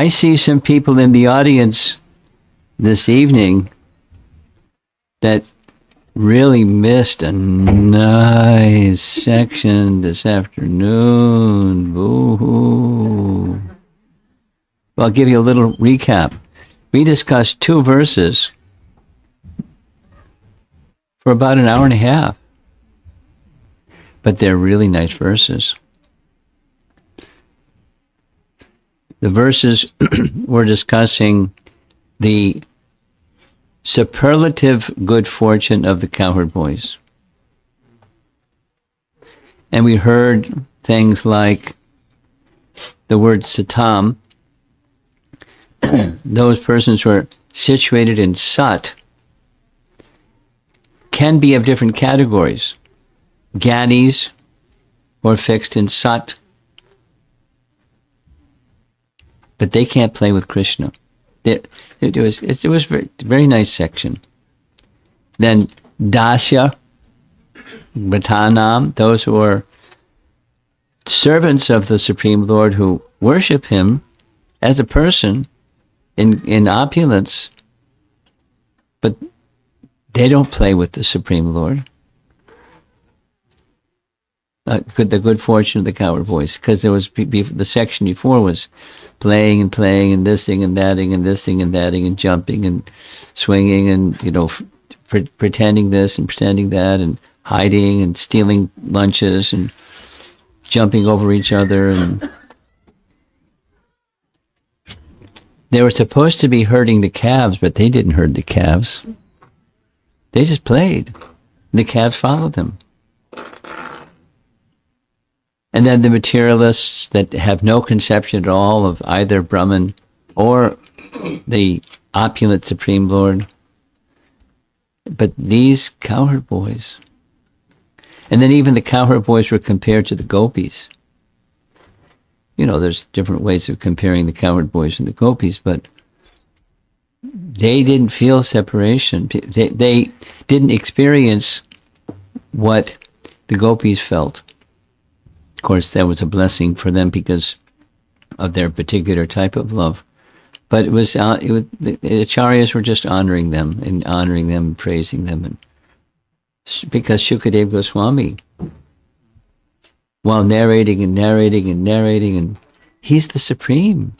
I see some people in the audience this evening that really missed a nice section this afternoon. Boo-hoo. Well, I'll give you a little recap. We discussed 2 verses for about an hour and a half. But they're really nice verses. The verses we're discussing the superlative good fortune of the cowherd boys. And we heard things like the word satam. Those persons who are situated in sat can be of different categories. Gyanis, or fixed in sat. But they can't play with Krishna. It was very nice section. Then Dasya, Bhatanam, those who are servants of the Supreme Lord who worship him as a person in opulence, but they don't play with the Supreme Lord. The good fortune of the cowherd boys, because there was the section before was playing and this thing and thatting and this thing and thatting and jumping and swinging and pretending this and pretending that and hiding and stealing lunches and jumping over each other, and they were supposed to be herding the calves, but they didn't herd the calves. They just played. The calves followed them. And then the materialists that have no conception at all of either Brahman or the opulent Supreme Lord. But these cowherd boys, and then even the cowherd boys were compared to the gopis. There's different ways of comparing the cowherd boys and the gopis, but they didn't feel separation. They didn't experience what the gopis felt. Of course, that was a blessing for them because of their particular type of love. But the acharyas were just honoring them and praising them. And because Shukadeva Goswami, while narrating, and he's the supreme.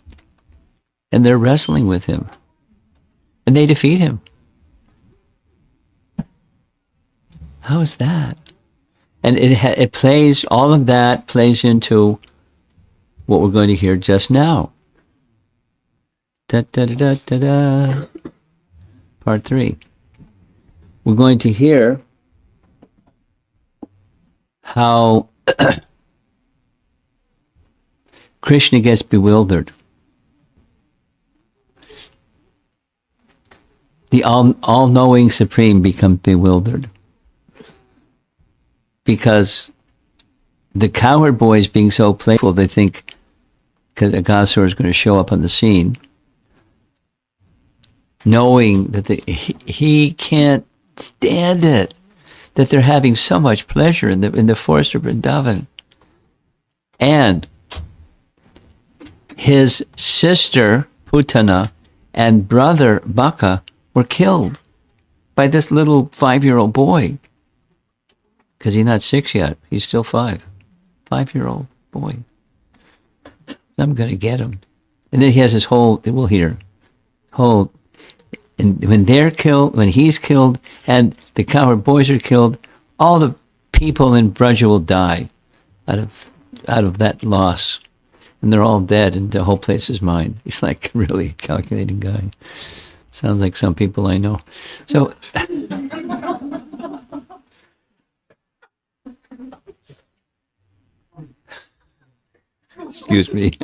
And they're wrestling with him. And they defeat him. How is that? And it plays, all of that plays into what we're going to hear just now. Da, da, da, da, da, da. Part 3. We're going to hear how Krishna gets bewildered. The all-knowing Supreme becomes bewildered. Because the cowherd boys being so playful, they think, because Aghasura is going to show up on the scene, knowing that he can't stand it, that they're having so much pleasure in the forest of Vrindavan. And his sister, Putana, and brother, Baka, were killed by this little 5-year-old boy. Because he's not 6 yet. He's still 5. 5-year-old boy. I'm going to get him. And then he has his whole, we'll hear, and when they're killed, when he's killed, and the cowherd boys are killed, all the people in Braja will die out of that loss. And they're all dead, and the whole place is mine. He's like really a calculating guy. Sounds like some people I know. So... Excuse me.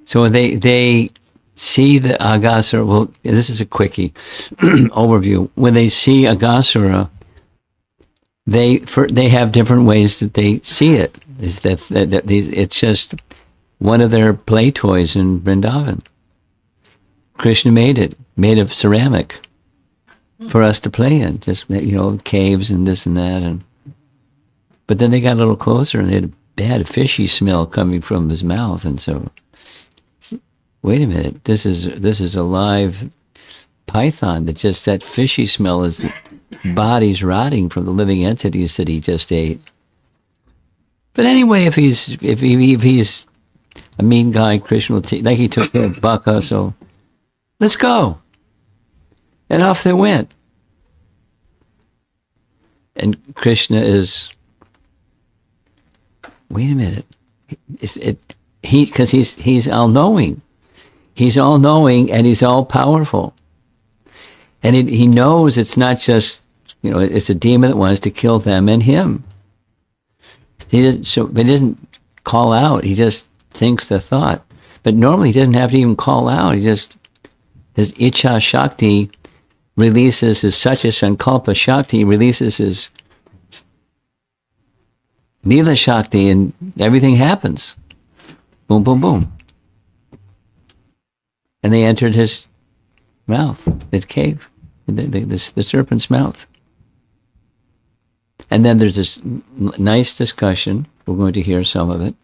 So when they see the Aghasura, well, this is a quickie overview. When they see Aghasura, they have different ways that they see it. Is that it's just one of their play toys in Vrindavan. Krishna made of ceramic for us to play in, just caves and this and that, But then they got a little closer and they had a bad fishy smell coming from his mouth. And so, wait a minute, this is a live python. That fishy smell is the body's rotting from the living entities that he just ate. But anyway, if he's a mean guy, Krishna will like he took care of Baka, so let's go. And off they went. And Krishna is, wait a minute, because he's all-knowing. He's all-knowing and he's all-powerful. And he knows it's not just, it's a demon that wants to kill them and him. But he doesn't call out. He just thinks the thought. But normally he doesn't have to even call out. His Icha Shakti releases his Satya Sankalpa Shakti, releases his Leela Shakti, and everything happens. Boom, boom, boom. And they entered his mouth, his cave, the serpent's mouth. And then there's this nice discussion. We're going to hear some of it.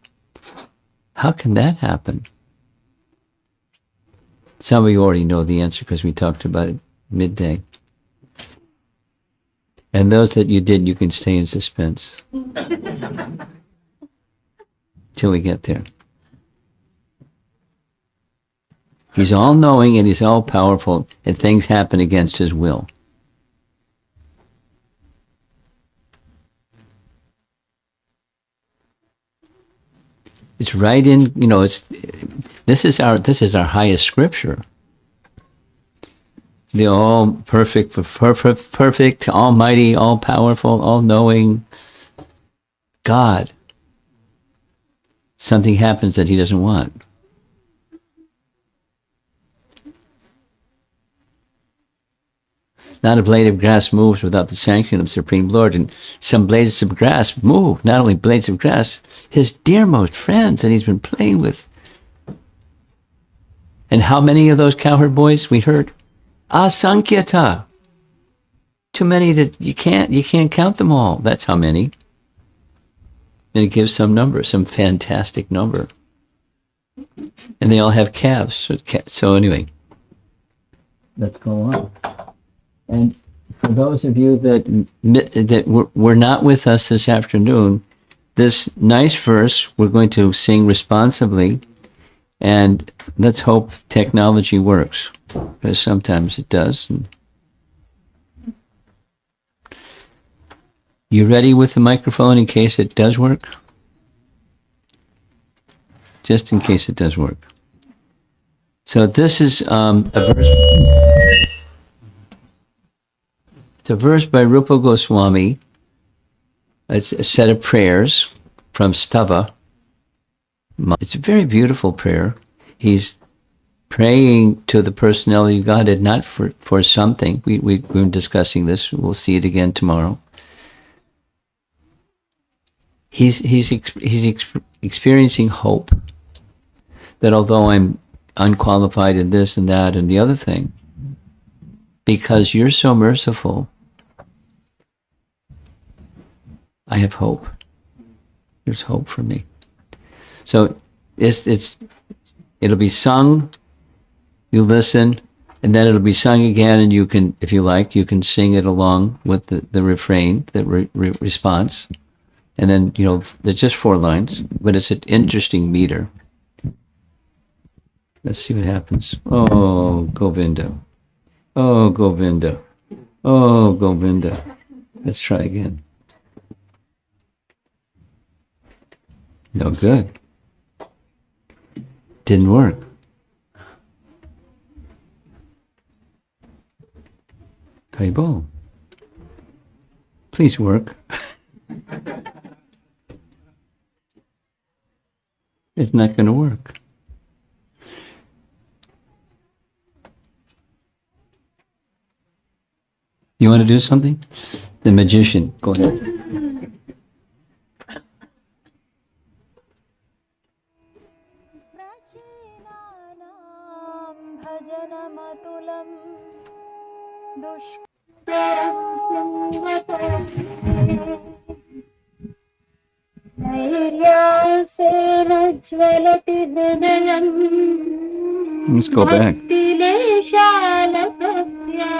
How can that happen? Some of you already know the answer because we talked about it midday. And those that you did, you can stay in suspense till we get there. He's all-knowing and he's all-powerful, and things happen against his will. It's right in, this is our highest scripture. The all perfect, almighty, all-powerful, all-knowing God. Something happens that he doesn't want. Not a blade of grass moves without the sanction of the Supreme Lord. And some blades of grass move, not only blades of grass, his dearmost friends that he's been playing with. And how many of those cowherd boys we heard? Asankyata. Too many that you can't count them all. That's how many. And it gives some number, some fantastic number. And they all have calves. So anyway, let's go on. And for those of you that were not with us this afternoon, this nice verse we're going to sing responsibly, and let's hope technology works, because sometimes it does. You ready with the microphone in case it does work? Just in case it does work. So this is a verse. It's a verse by Rupa Goswami. It's a set of prayers from Stava. It's a very beautiful prayer. He's praying to the personality of Godhead, not for something. We've been discussing this. We'll see it again tomorrow. He's experiencing hope that although I'm unqualified in this and that and the other thing, because you're so merciful, I have hope. There's hope for me. So it'll be sung, you listen, and then it'll be sung again, and you can, if you like, you can sing it along with the refrain, the response. And then, there's just 4 lines, but it's an interesting meter. Let's see what happens. Oh, Govinda. Oh, Govinda. Oh, Govinda. Let's try again. No good. Didn't work. Haribol. Please work. It's not going to work. You want to do something? The magician, go ahead. धैर्यासेन ज्वलति हृदयम् Let's go back. भक्तिलेशालसत्या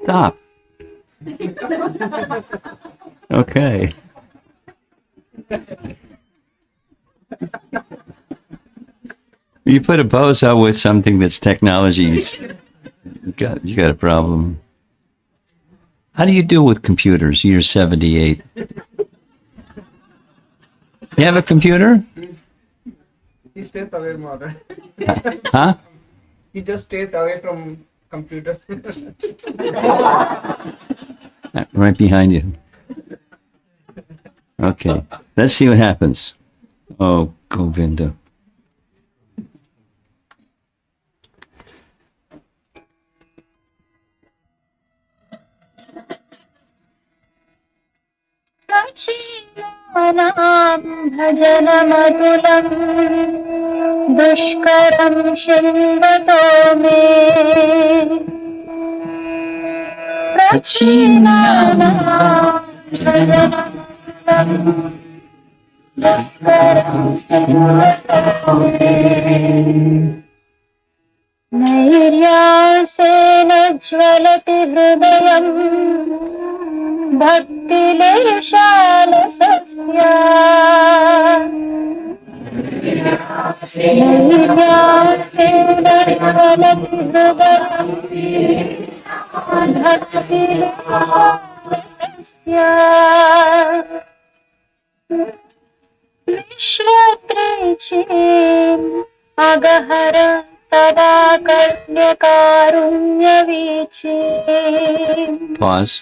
Stop. Okay. You put a bozo with something that's technology, you got a problem. How do you do with computers? You're 78. You have a computer? He stays away more. Huh? He just stays away from computers. Right behind you. Okay. Let's see what happens. Oh, Govinda. प्रचीनानां भजनमतुलं दुष्करं शृण्वतो मे प्रचीनानां भजनमतुलं दुष्करं शृण्वतो मे नैर्यासेन ज्वलति हृदयम् भक्तिलेशालसस्या नैर्यासेन ज्वलति हृदयम् भक्तिलेशालसस्या विश्वत्रेचीम् अगहर तदा कन्यकारुण्यवीची Pause.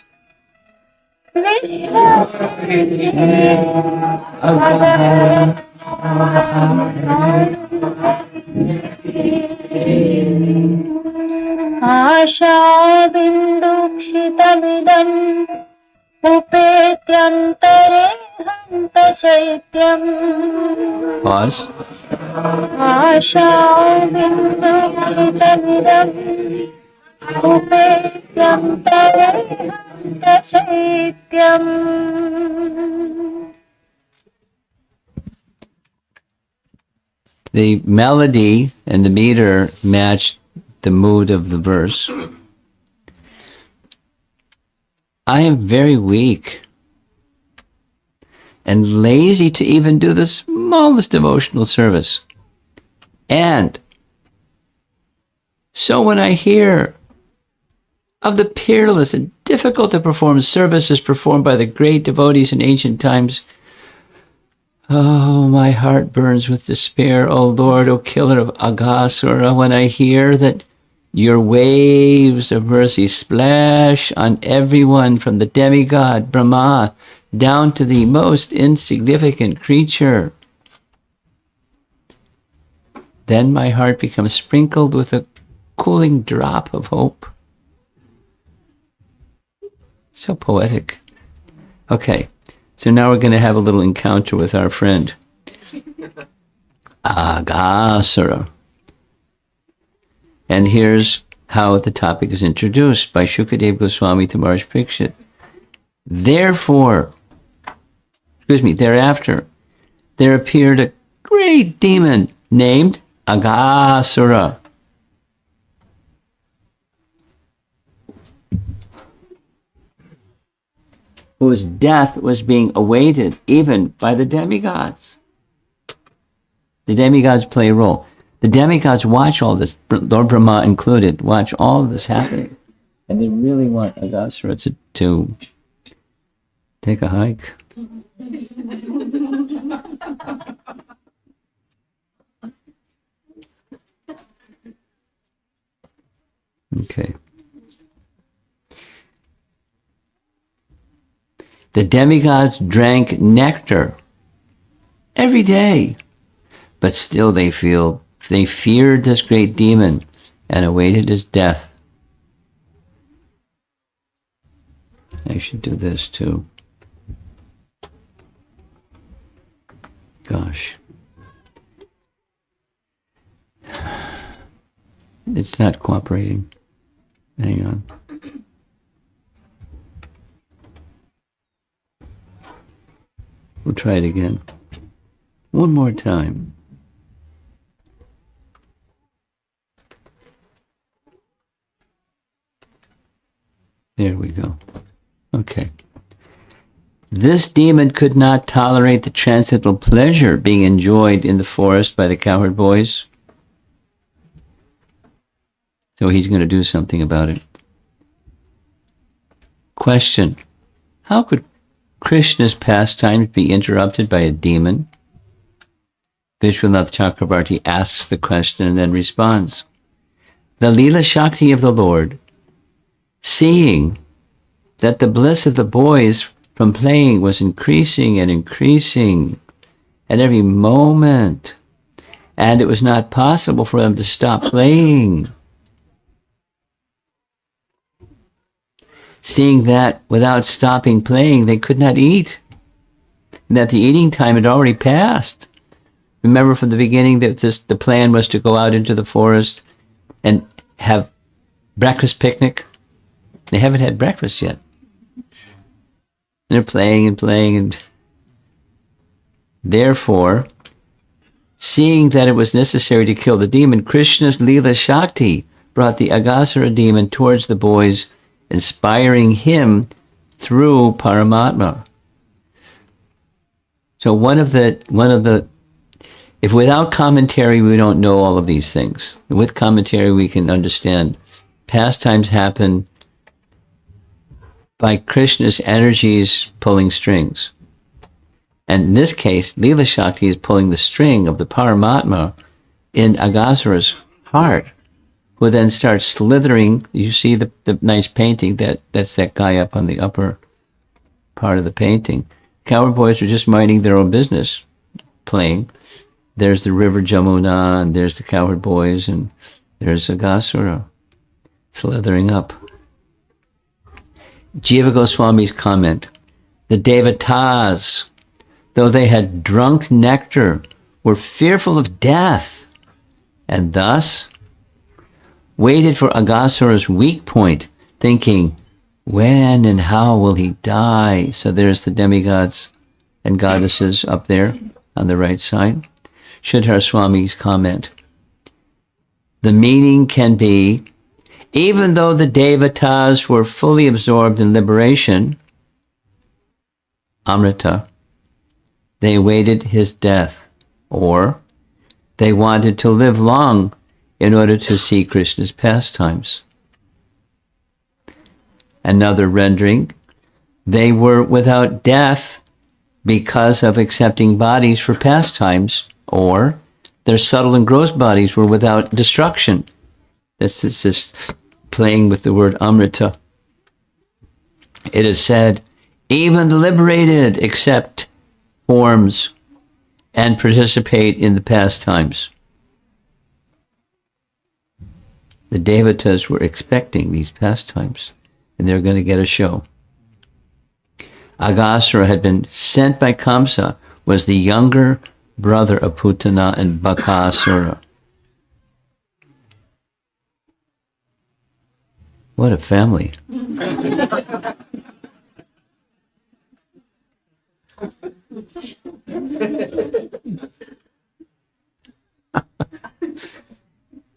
आशाबिन्दुक्षितमिदम् उपेत्यन्तरे हन्त चैत्यम् Pause. आशाबिन्दुक्षितमिदम् उपेत्यन्तरे हन्त चैत्यम् The melody and the meter match the mood of the verse. I am very weak and lazy to even do the smallest devotional service. And so when I hear of the peerless and difficult to perform services performed by the great devotees in ancient times, oh, my heart burns with despair, O Lord, O killer of Aghasura, when I hear that your waves of mercy splash on everyone from the demigod Brahma down to the most insignificant creature. Then my heart becomes sprinkled with a cooling drop of hope. So poetic. Okay, so now we're going to have a little encounter with our friend Aghasura. And here's how the topic is introduced by Shukadev Goswami to Maharaj Parikshit. Thereafter, there appeared a great demon named Aghasura. Whose death was being awaited even by the demigods. The demigods play a role. The demigods watch all this, Lord Brahma included, watch all of this happening. And they really want Aghasura to take a hike. Okay. The demigods drank nectar every day, but still they feared this great demon and awaited his death. I should do this too. Gosh. It's not cooperating. Hang on. We'll try it again. One more time. There we go. Okay. This demon could not tolerate the transcendental pleasure being enjoyed in the forest by the cowherd boys. So he's going to do something about it. Question. How could Krishna's pastimes be interrupted by a demon? Vishwanath Chakrabarti asks the question and then responds. The Leela Shakti of the Lord, seeing that the bliss of the boys from playing was increasing and increasing at every moment, and it was not possible for them to stop playing. Seeing that without stopping playing, they could not eat, and that the eating time had already passed. Remember from the beginning that the plan was to go out into the forest and have breakfast picnic? They haven't had breakfast yet. They're playing and playing, and therefore, seeing that it was necessary to kill the demon, Krishna's Leela Shakti brought the Aghasura demon towards the boys, inspiring him through Paramatma. So one of the, if without commentary we don't know all of these things, with commentary we can understand pastimes happen by Krishna's energies pulling strings. And in this case, Leela Shakti is pulling the string of the Paramatma in Aghasura's heart, who then starts slithering. You see the nice painting, that's that guy up on the upper part of the painting. Cowherd boys are just minding their own business, playing. There's the river Jamuna, and there's the cowherd boys, and there's Aghasura slithering up. Jiva Goswami's comment, the Devatas, though they had drunk nectar, were fearful of death, and thus waited for Aghasura's weak point, thinking, when and how will he die? So there's the demigods and goddesses up there on the right side. Sridhar Swami's comment, the meaning can be, even though the Devatas were fully absorbed in liberation, Amrita, they awaited his death, or they wanted to live long in order to see Krishna's pastimes. Another rendering, they were without death because of accepting bodies for pastimes, or their subtle and gross bodies were without destruction. This is just playing with the word Amrita. It is said, even the liberated accept forms and participate in the pastimes. The Devatas were expecting these pastimes, and they're going to get a show. Aghasura had been sent by Kamsa, was the younger brother of Putana and Bakasura. What a family.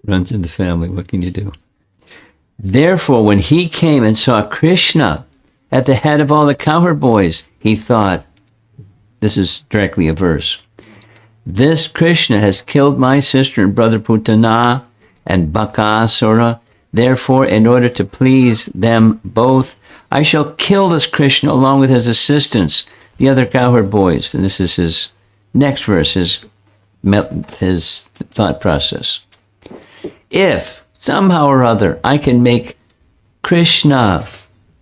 Runs in the family, what can you do? Therefore, when he came and saw Krishna at the head of all the cowherd boys, he thought, this is directly a verse, this Krishna has killed my sister and brother Putana and Bakasura. Therefore, in order to please them both, I shall kill this Krishna along with his assistants, the other cowherd boys. And this is his next verse, his thought process. If somehow or other I can make Krishna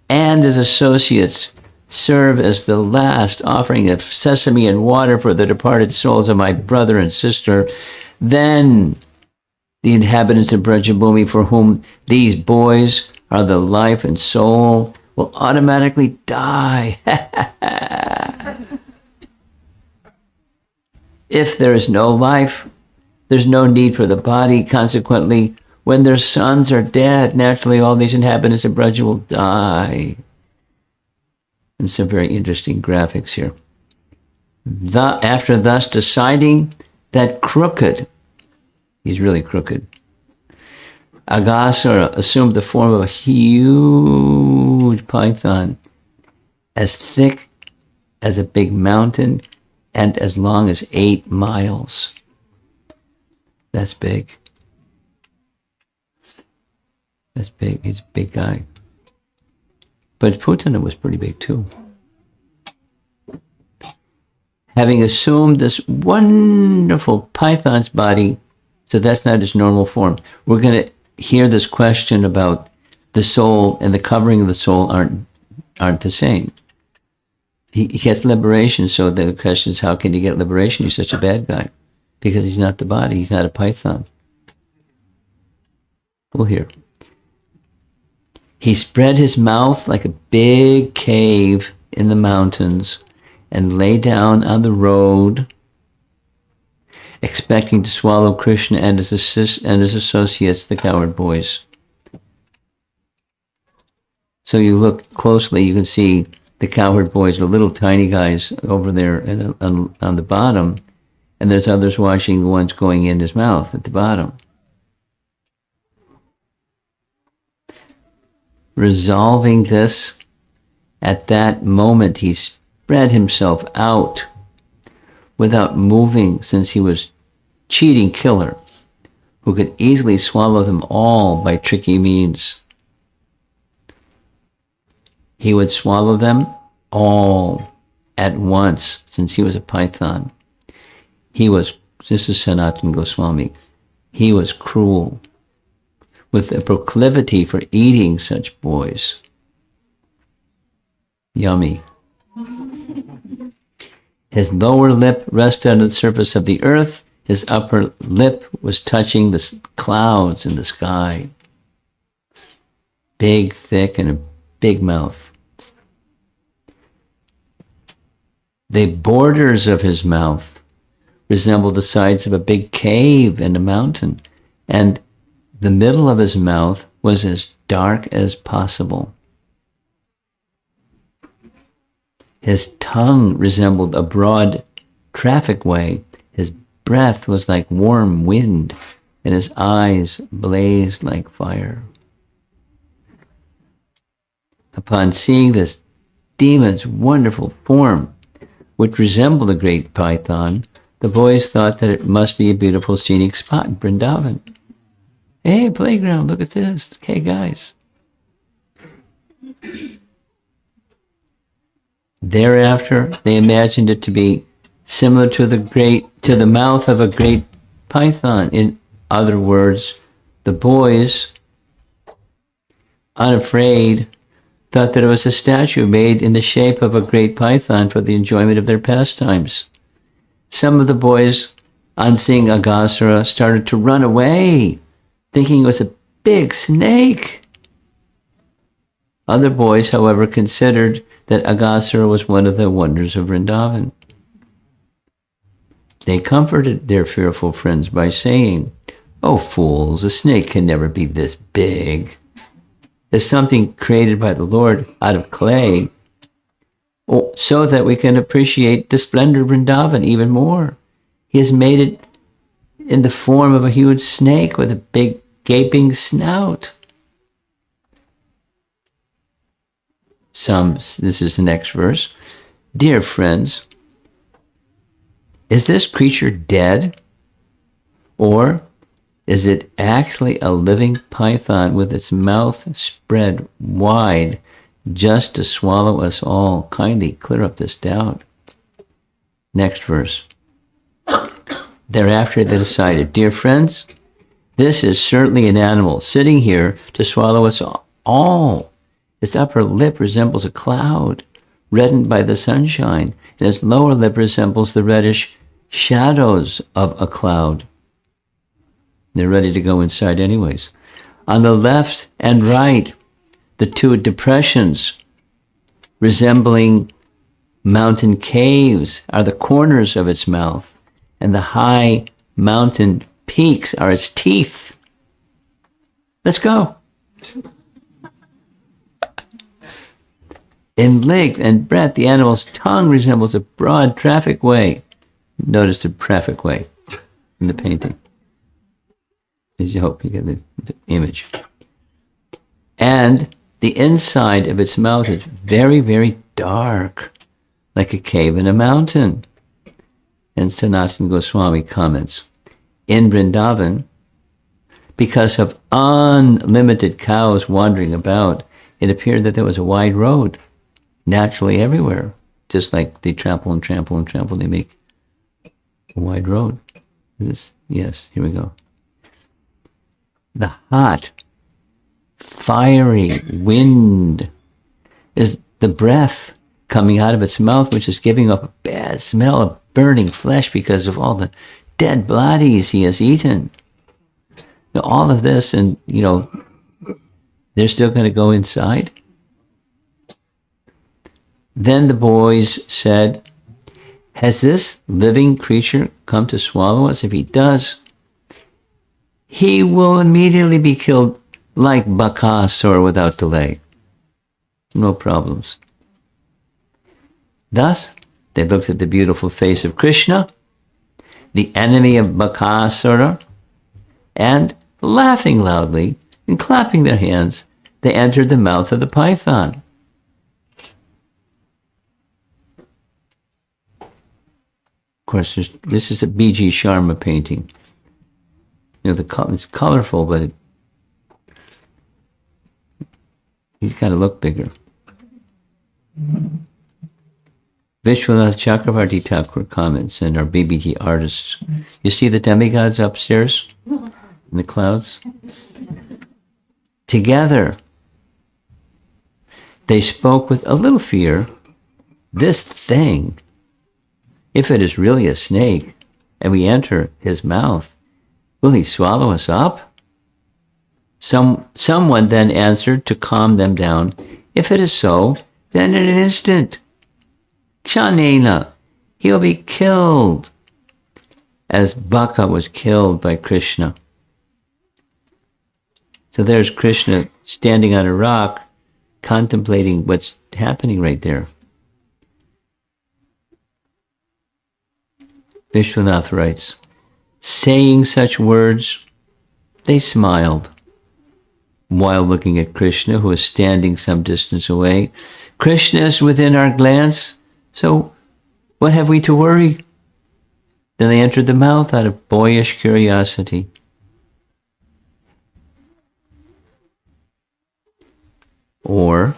and his associates serve as the last offering of sesame and water for the departed souls of my brother and sister, then the inhabitants of Brajabhumi, for whom these boys are the life and soul, will automatically die. If there is no life, there's no need for the body. Consequently, when their sons are dead, naturally all these inhabitants of Braja will die. And some very interesting graphics here. After thus deciding that crooked, he's really crooked, Aghasura assumed the form of a huge python, as thick as a big mountain and as long as 8 miles. That's big. That's big. He's a big guy. But Putana was pretty big too. Having assumed this wonderful python's body, so that's not his normal form. We're going to hear this question about the soul and the covering of the soul aren't the same. He gets liberation, so the question is, how can he get liberation? He's such a bad guy. Because he's not the body, he's not a python. We'll hear. He spread his mouth like a big cave in the mountains and lay down on the road, expecting to swallow Krishna and his associates, the coward boys. So you look closely, you can see the coward boys are little tiny guys over there on the bottom, and there's others watching the ones going in his mouth at the bottom. Resolving this, at that moment he spread himself out without moving, since he was cheating killer who could easily swallow them all by tricky means. He would swallow them all at once, since he was a python. This is Sanatana Goswami, he was cruel, with a proclivity for eating such boys. Yummy. His lower lip rested on the surface of the earth. His upper lip was touching the clouds in the sky. Big, thick, and a big mouth. The borders of his mouth resembled the sides of a big cave and a mountain, and the middle of his mouth was as dark as possible. His tongue resembled a broad traffic way. His breath was like warm wind, and his eyes blazed like fire. Upon seeing this demon's wonderful form, which resembled a great python, the boys thought that it must be a beautiful scenic spot in Vrindavan. Hey, playground, look at this. Hey, guys. Thereafter, they imagined it to be similar to the mouth of a great python. In other words, the boys, unafraid, thought that it was a statue made in the shape of a great python for the enjoyment of their pastimes. Some of the boys, on seeing Aghasura, started to run away, thinking it was a big snake. Other boys, however, considered that Aghasura was one of the wonders of Vrindavan. They comforted their fearful friends by saying, "Oh, fools, a snake can never be this big. It's something created by the Lord out of clay, so that we can appreciate the splendor of Vrindavan even more. He has made it in the form of a huge snake with a big gaping snout." This is the next verse. "Dear friends, is this creature dead? Or is it actually a living python with its mouth spread wide just to swallow us all? Kindly clear up this doubt." Next verse. Thereafter they decided, "Dear friends, this is certainly an animal sitting here to swallow us all. Its upper lip resembles a cloud, reddened by the sunshine, and its lower lip resembles the reddish shadows of a cloud." They're ready to go inside anyways. "On the left and right, the two depressions resembling mountain caves are the corners of its mouth, and the high mountain peaks are its teeth." Let's go. In length and breadth, the animal's tongue resembles a broad traffic way. Notice the traffic way in the painting. As you hope you get the image. And the inside of its mouth is very, very dark, like a cave in a mountain. And Sanatana Goswami comments, in Vrindavan, because of unlimited cows wandering about, it appeared that there was a wide road, naturally everywhere. Just like they trample and trample and trample, they make a wide road. Yes, here we go. The hot, fiery wind is the breath coming out of its mouth, which is giving up a bad smell of burning flesh because of all the dead bodies he has eaten. Now, all of this, and they're still going to go inside. Then the boys said, has this living creature come to swallow us? If he does, he will immediately be killed like Aghasura without delay. No problems. Thus, they looked at the beautiful face of Krishna, the enemy of Aghasura, and laughing loudly and clapping their hands, they entered the mouth of the python. Of course, this is a B.G. Sharma painting. It's colorful, but he's got to look bigger. Vishwanath Chakravarti Thakur comments, and our BBT artists. You see the demigods upstairs in the clouds? Together, they spoke with a little fear. This thing, if it is really a snake, and we enter his mouth, will he swallow us up? Someone then answered to calm them down. If it is so, then in an instant, Kshanena, he will be killed, as Baka was killed by Krishna. So there's Krishna standing on a rock, contemplating what's happening right there. Vishwanath writes, saying such words, they smiled, while looking at Krishna, who is standing some distance away. Krishna is within our glance, so what have we to worry? Then they entered the mouth out of boyish curiosity. Or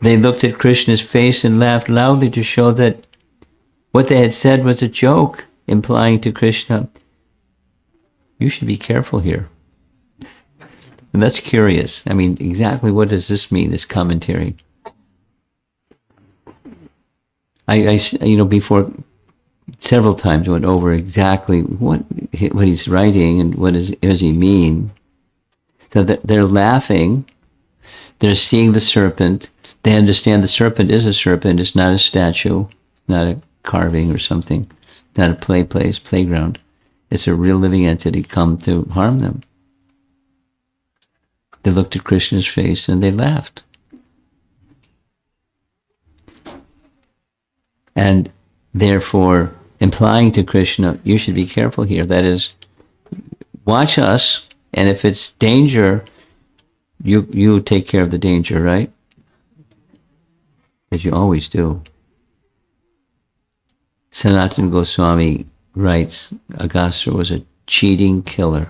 they looked at Krishna's face and laughed loudly to show that what they had said was a joke, implying to Krishna, you should be careful here. And that's curious. I mean, exactly what does this mean, this commentary? I before several times went over exactly what he's writing and what does he mean. So that they're laughing, they're seeing the serpent, they understand the serpent is a serpent, it's not a statue, it's not a carving or something, not a playground. It's a real living entity come to harm them. They looked at Krishna's face and they laughed. And therefore, implying to Krishna, you should be careful here. That is, watch us, and if it's danger, you take care of the danger, right? As you always do. Sanatana Goswami writes, Aghasura was a cheating killer.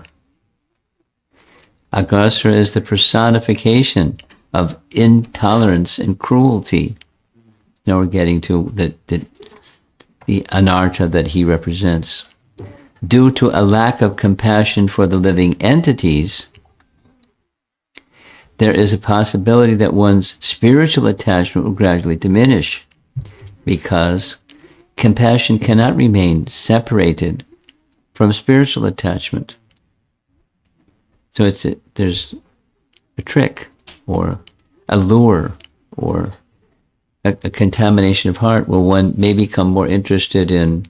Aghasura is the personification of intolerance and cruelty. Now we're getting to the anartha that he represents. Due to a lack of compassion for the living entities, there is a possibility that one's spiritual attachment will gradually diminish, because compassion cannot remain separated from spiritual attachment. So there's a trick, or a lure, or a contamination of heart where one may become more interested in,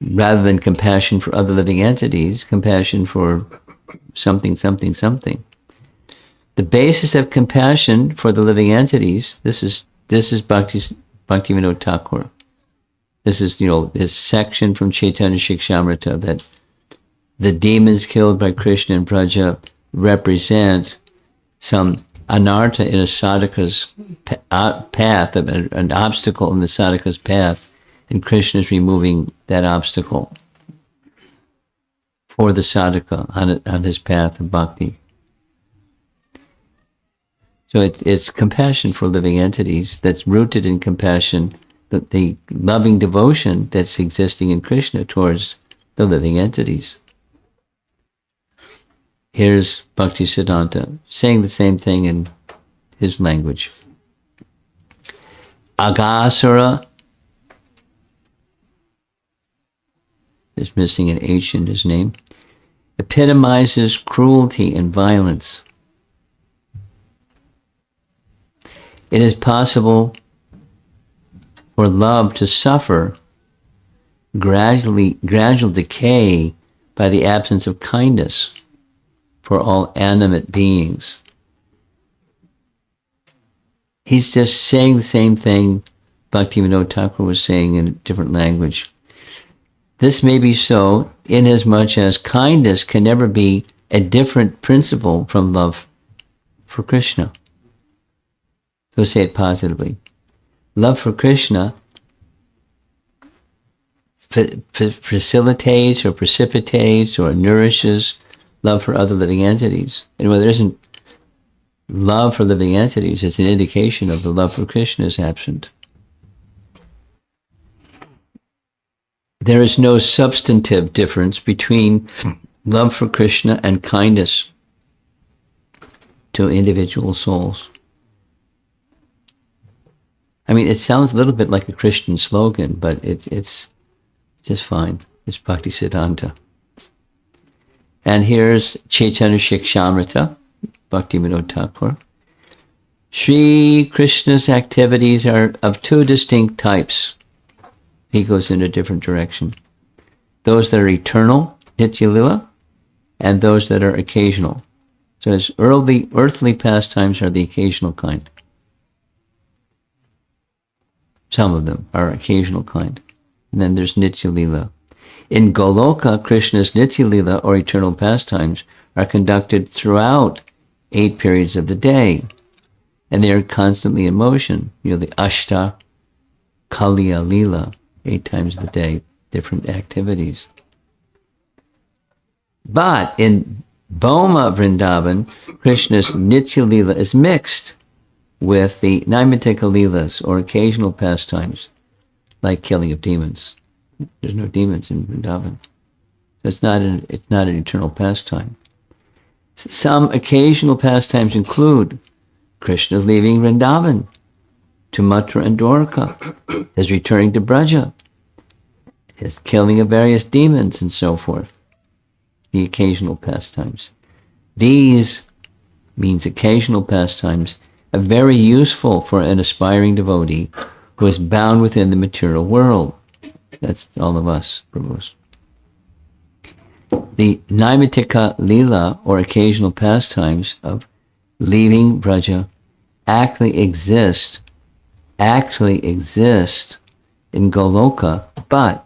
rather than compassion for other living entities, compassion for something. The basis of compassion for the living entities, this is Bhaktivinoda Thakur. This is, this section from Chaitanya Shikshamrita that the demons killed by Krishna and Braja represent some anartha in a sadhaka's path, an obstacle in the sadhaka's path, and Krishna is removing that obstacle for the sadhaka on his path of bhakti. So it's compassion for living entities that's rooted in compassion, the loving devotion that's existing in Krishna towards the living entities. Here's Bhaktisiddhanta saying the same thing in his language. Aghasura, there's missing an H in his name, epitomizes cruelty and violence. It is possible for love to suffer gradual decay by the absence of kindness for all animate beings. He's just saying the same thing Bhaktivinoda Thakur was saying in a different language. This may be so inasmuch as kindness can never be a different principle from love for Krishna. So say it positively. Love for Krishna facilitates or precipitates or nourishes love for other living entities. And when there isn't love for living entities, it's an indication of the love for Krishna is absent. There is no substantive difference between love for Krishna and kindness to individual souls. I mean, it sounds a little bit like a Christian slogan, but it's just fine. It's Bhaktisiddhanta. And here's Chaitanya Shikshamrita, Bhaktivinoda Thakur. Sri Krishna's activities are of two distinct types. He goes in a different direction. Those that are eternal, Nitya Lila, and those that are occasional. So his earthly pastimes are the occasional kind. Some of them are occasional kind. And then there's Nitya Lila. In Goloka, Krishna's Nitya Lila, or eternal pastimes, are conducted throughout 8 periods of the day. And they are constantly in motion. The Ashta Kaliya Lila, 8 times a day, different activities. But in Bhoma Vrindavan, Krishna's Nitya Lila is mixed with the Naimittika Leelas, or occasional pastimes, like killing of demons. There's no demons in Vrindavan. So it's not an eternal pastime. Some occasional pastimes include Krishna leaving Vrindavan to Mathura and Dwarka, his returning to Braja, his killing of various demons, and so forth. The occasional pastimes. These means occasional pastimes are very useful for an aspiring devotee who is bound within the material world. That's all of us, Prabhus. The Naimittika Leela, or occasional pastimes of leaving Braja, actually exist in Goloka, but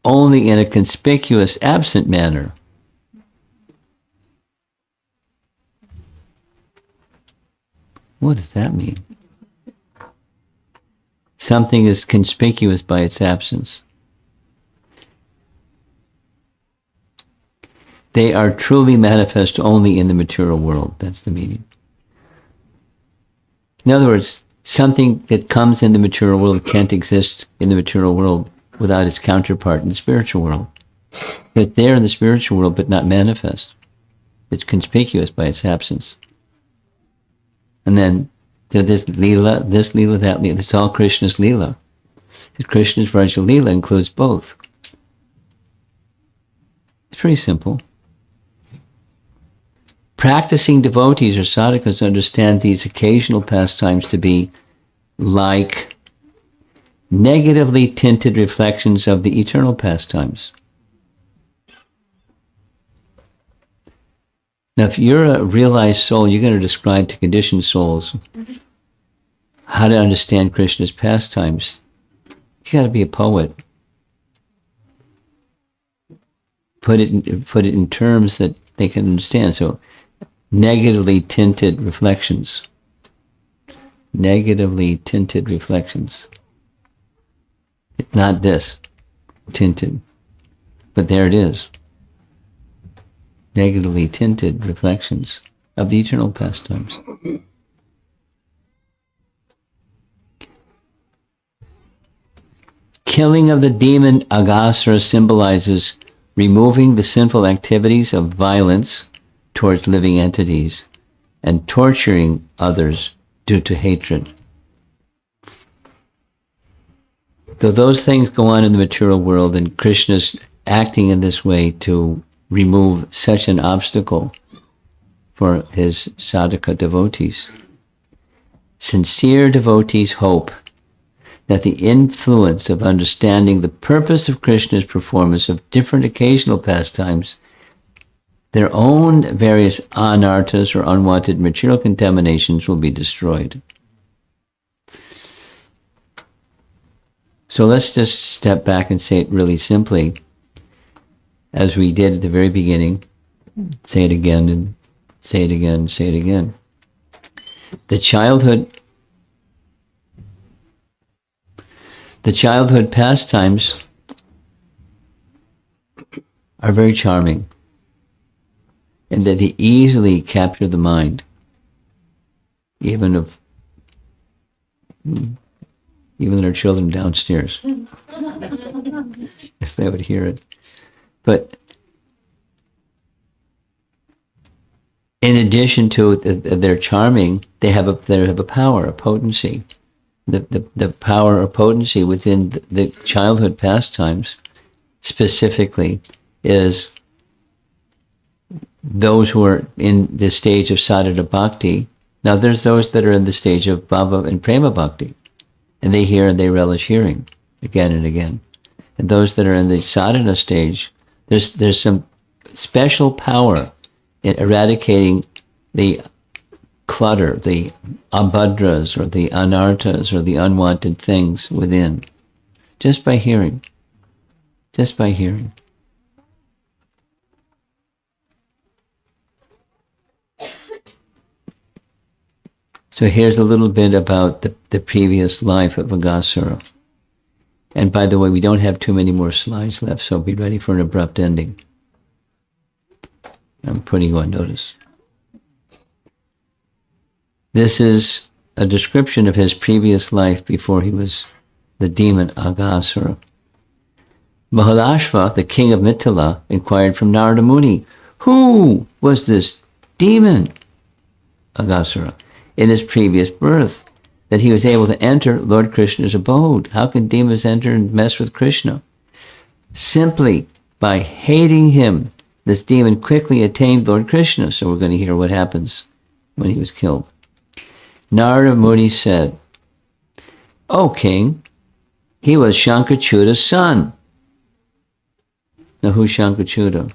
only in a conspicuous absent manner. What does that mean? Something is conspicuous by its absence. They are truly manifest only in the material world. That's the meaning. In other words, something that comes in the material world can't exist in the material world without its counterpart in the spiritual world. It's there in the spiritual world, but not manifest. It's conspicuous by its absence. And then this Leela, that Leela, it's all Krishna's Leela. Krishna's Vraja Leela includes both. It's pretty simple. Practicing devotees or sadhakas understand these occasional pastimes to be like negatively tinted reflections of the eternal pastimes. Now, if you're a realized soul, you're going to describe to conditioned souls how to understand Krishna's pastimes. You got to be a poet. Put it in terms that they can understand. So, negatively tinted reflections. Negatively tinted reflections. It's not this, tinted. But there it is. Negatively tinted reflections of the eternal pastimes. Killing of the demon Aghasura symbolizes removing the sinful activities of violence towards living entities and torturing others due to hatred. Though those things go on in the material world, and Krishna's acting in this way to remove such an obstacle for his sadhaka devotees. Sincere devotees hope that the influence of understanding the purpose of Krishna's performance of different occasional pastimes, their own various anarthas or unwanted material contaminations will be destroyed. So let's just step back and say it really simply, as we did at the very beginning. Say it again and say it again and say it again. The childhood pastimes are very charming, and that they easily capture the mind, even our children downstairs, if they would hear it. But in addition to their charming, they have a power, a potency. The power or potency within the childhood pastimes specifically is those who are in the stage of sadhana bhakti. Now there's those that are in the stage of bhava and prema bhakti, and they hear and they relish hearing again and again. And those that are in the sadhana stage, there's some special power in eradicating the clutter, the abhadras or the anarthas or the unwanted things within, just by hearing. Just by hearing. So here's a little bit about the previous life of Aghasura. And by the way, we don't have too many more slides left, so be ready for an abrupt ending. I'm putting you on notice. This is a description of his previous life before he was the demon Aghasura. Mahalashva, the king of Mithila, inquired from Narada Muni, who was this demon Aghasura in his previous birth, that he was able to enter Lord Krishna's abode? How can demons enter and mess with Krishna? Simply by hating him, this demon quickly attained Lord Krishna. So we're going to hear what happens when he was killed. Narada Muni said, O king, he was Shankachuda's son. Now who's Shankachuda?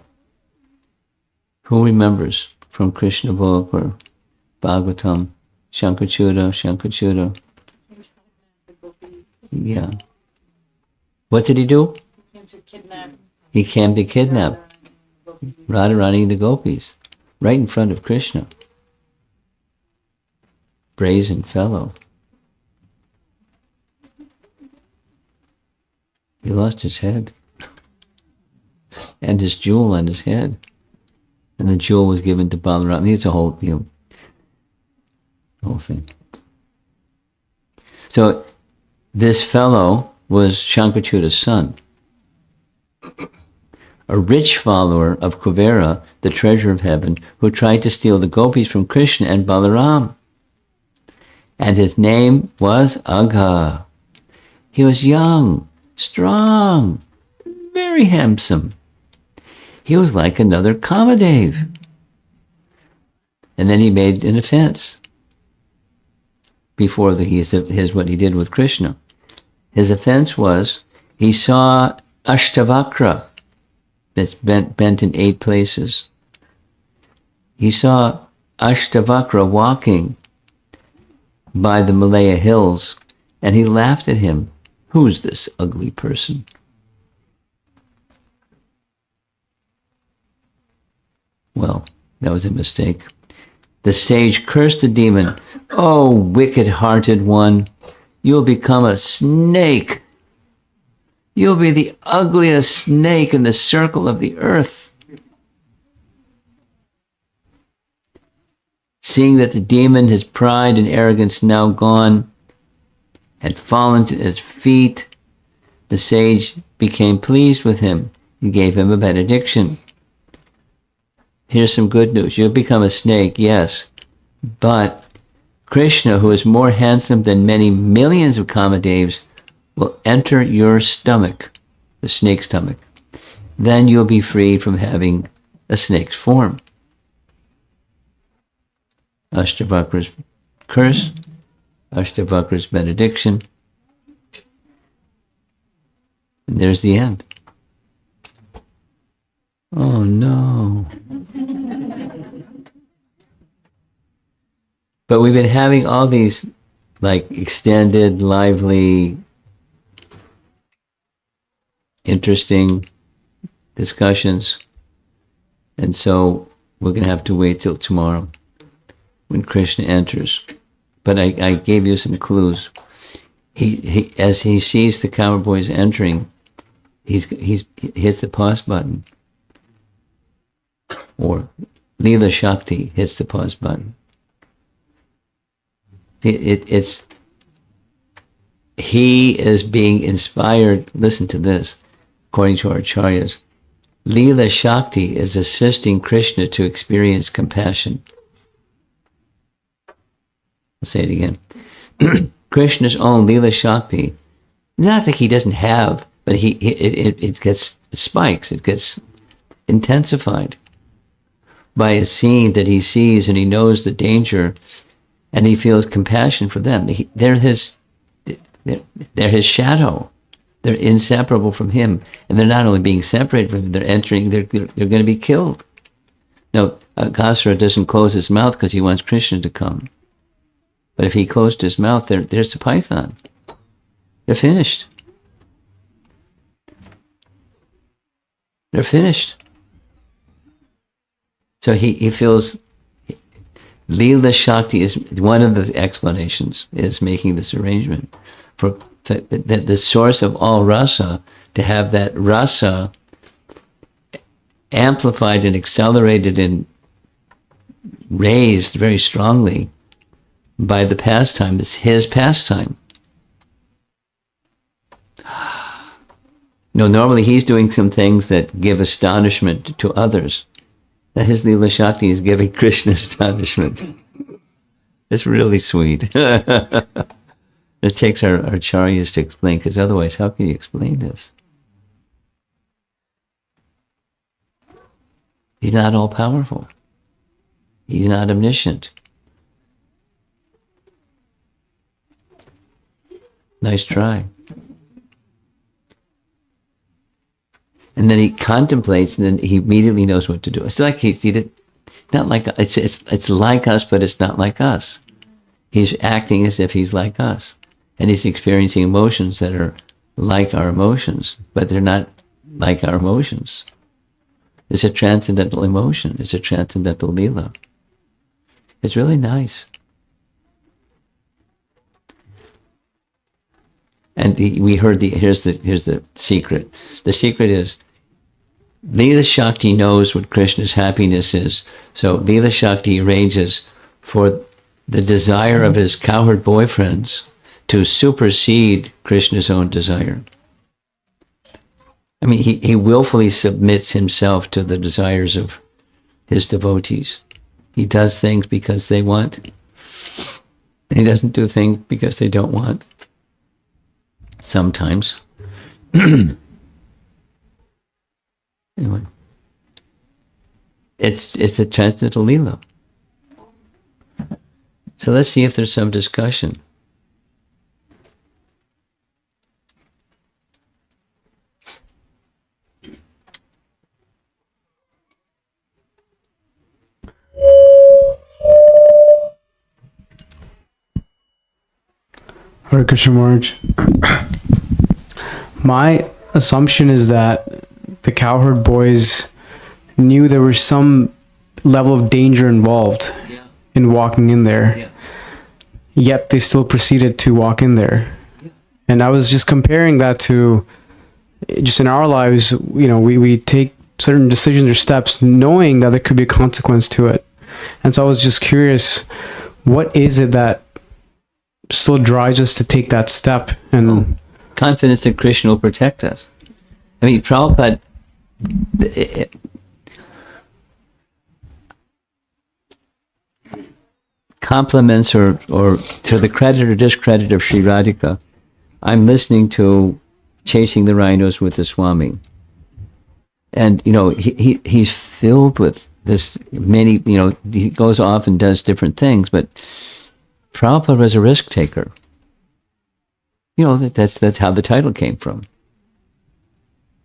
Who remembers from Krishna book or Bhagavatam? Shankachuda. Yeah. What did he do? He came to kidnap Radharani and the gopis right in front of Krishna. Brazen fellow. He lost his head and his jewel on his head, and the jewel was given to Balaram. I mean, it's a whole, the whole thing. So this fellow was Shankachuda's son, a rich follower of Kuvera, the treasure of heaven, who tried to steal the gopis from Krishna and Balaram. And his name was Agha. He was young, strong, very handsome. He was like another Kamadev. And then he made an offense before his what he did with Krishna. His offense was he saw Ashtavakra that's bent in 8 places. he saw Ashtavakra walking by the Malaya hills, and he laughed at him. Who's this ugly person? Well, that was a mistake. The sage cursed the demon. Oh, wicked-hearted one, you'll become a snake. You'll be the ugliest snake in the circle of the earth. Seeing that the demon, his pride and arrogance now gone, had fallen to his feet, the sage became pleased with him and gave him a benediction. Here's some good news. You'll become a snake, yes, but Krishna, who is more handsome than many millions of Kamadevas, will enter your stomach, the snake stomach. Then you'll be freed from having a snake's form. Ashtavakra's curse, Ashtavakra's benediction, and there's the end. Oh no. But we've been having all these like extended, lively, interesting discussions. And so we're going to have to wait till tomorrow when Krishna enters. But I gave you some clues. He as he sees the coward boys entering, he hits the pause button. Or Leela Shakti hits the pause button. It's he is being inspired. Listen to this. According to our acharyas, Leela Shakti is assisting Krishna to experience compassion. I'll say it again. Krishna's own Leela Shakti, not that he doesn't have, but it gets spikes, it gets intensified by a scene that he sees, and he knows the danger, and he feels compassion for them. They're his shadow. They're inseparable from him, and they're not only being separated from him, they're entering. They're going to be killed. Now, Aghasura doesn't close his mouth because he wants Krishna to come. But if he closed his mouth, there's the python. They're finished. They're finished. So he feels Leela Shakti is one of the explanations, is making this arrangement for the source of all rasa, to have that rasa amplified and accelerated and raised very strongly by the pastime. It's his pastime. No, normally he's doing some things that give astonishment to others. That his Leela Shakti is giving Krishna astonishment. It's really sweet. It takes our acharyas to explain, because otherwise, how can you explain this? He's not all-powerful. He's not omniscient. Nice try. And then he contemplates, and then he immediately knows what to do. It's like he did, not like it's like us, but it's not like us. He's acting as if he's like us, and he's experiencing emotions that are like our emotions, but they're not like our emotions. It's a transcendental emotion. It's a transcendental lila. It's really nice. And we heard here's the secret. The secret is Leela Shakti knows what Krishna's happiness is. So Leela Shakti arranges for the desire of his cowherd boyfriends to supersede Krishna's own desire. I mean, he willfully submits himself to the desires of his devotees. He does things because they want. He doesn't do things because they don't want. Sometimes. Anyway, it's a transcendental lila. So let's see if there's some discussion. Hare Krishna Maharaj. My assumption is that the cowherd boys knew there was some level of danger involved in walking in there, yet they still proceeded to walk in there. And I was just comparing that to just in our lives, we take certain decisions or steps knowing that there could be a consequence to it. And so I was just curious, what is it that still drives us to take that step? And confidence that Krishna will protect us. I mean, Prabhupada, compliments or to the credit or discredit of Sri Radhika, I'm listening to Chasing the Rhinos with the Swami. And, he's filled with this many, he goes off and does different things, but Prabhupada was a risk taker. That's how the title came from.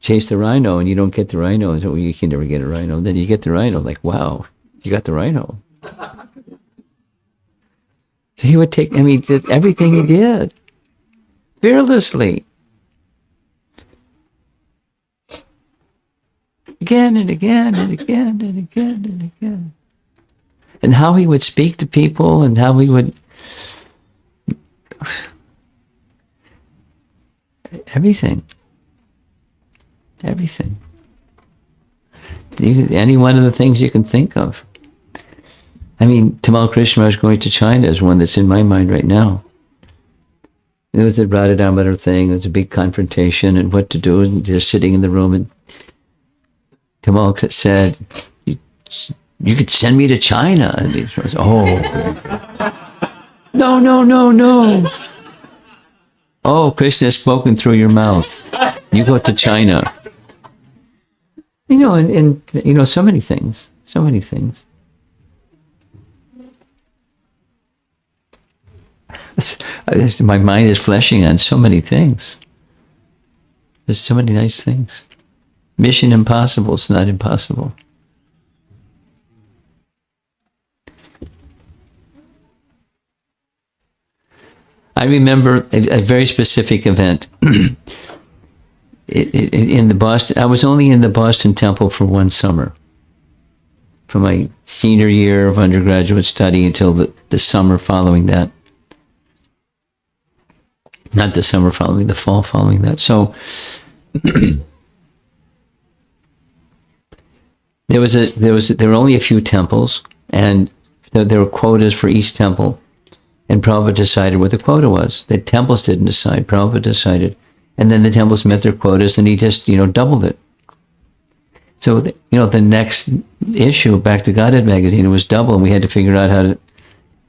Chase the rhino and you don't get the rhino. And so you can never get a rhino. Then you get the rhino, like, wow, you got the rhino. So he would take, did everything he did. Fearlessly. Again and again and again and again and again. And how he would speak to people and how he would... Everything. Any one of the things you can think of. Tamal Krishna Maharaj going to China is one that's in my mind right now. It was the Radha Damodar thing. It was a big confrontation and what to do. And they're sitting in the room and Tamal said, you could send me to China. And he was, no. Oh, Krishna has spoken through your mouth. You go to China. And so many things. My mind is fleshing on so many things. There's so many nice things. Mission impossible is not impossible. I remember a very specific event. In the Boston, I was only in the Boston Temple for one summer. From my senior year of undergraduate study until the summer following that. Not the summer following, the fall following that. So there were only a few temples, and there were quotas for each temple. And Prabhupada decided what the quota was. The temples didn't decide. Prabhupada decided. And then the temples met their quotas, and he just, doubled it. So, the next issue, Back to Godhead magazine, it was double, and we had to figure out how to...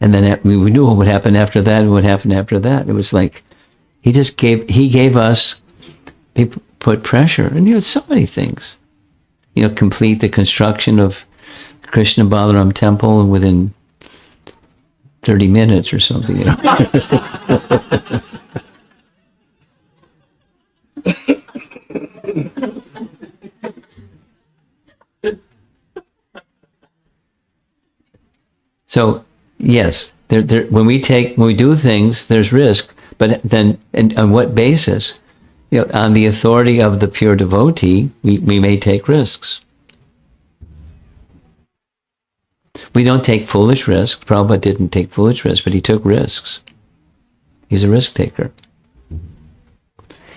And then we knew what would happen after that and what happened after that. It was like, he gave us, he put pressure. And, so many things. Complete the construction of Krishna Balaram Temple within 30 minutes or something, So, yes, when we do things, there's risk, but then, and on what basis? On the authority of the pure devotee, we may take risks. We don't take foolish risks. Prabhupada didn't take foolish risks, but he took risks. He's a risk taker.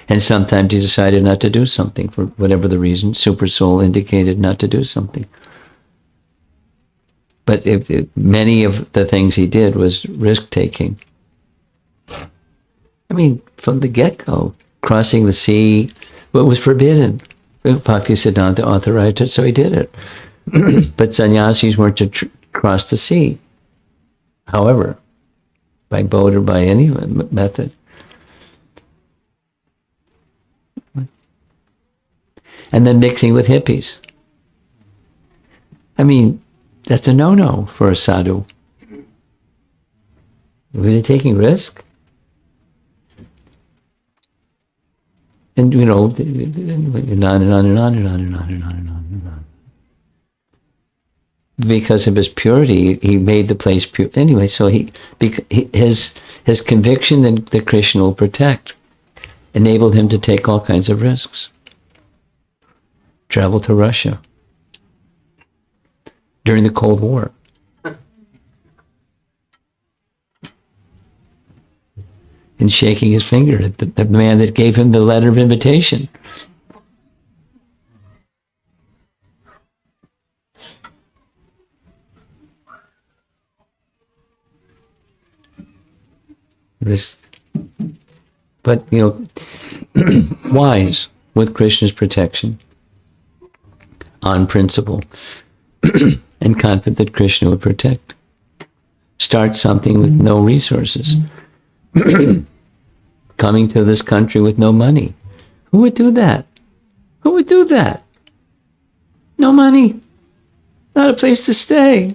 And sometimes he decided not to do something for whatever the reason. Super Soul indicated not to do something. But many of the things he did was risk-taking. From the get-go, crossing the sea, what was forbidden. Bhaktisiddhanta authorized it, so he did it. But sannyasis weren't to cross the sea. However, by boat or by any method. And then mixing with hippies. That's a no-no for a sadhu. Was he taking risk? And, and on and on and on and on and on and on and on and on. because of his purity, he made the place pure. Anyway, so his conviction that Krishna will protect enabled him to take all kinds of risks. Travel to Russia during the Cold War. And shaking his finger at the man that gave him the letter of invitation. But, wise with Krishna's protection, on principle, and confident that Krishna would protect. Start something with no resources. Coming to this country with no money. Who would do that? Who would do that? No money. Not a place to stay.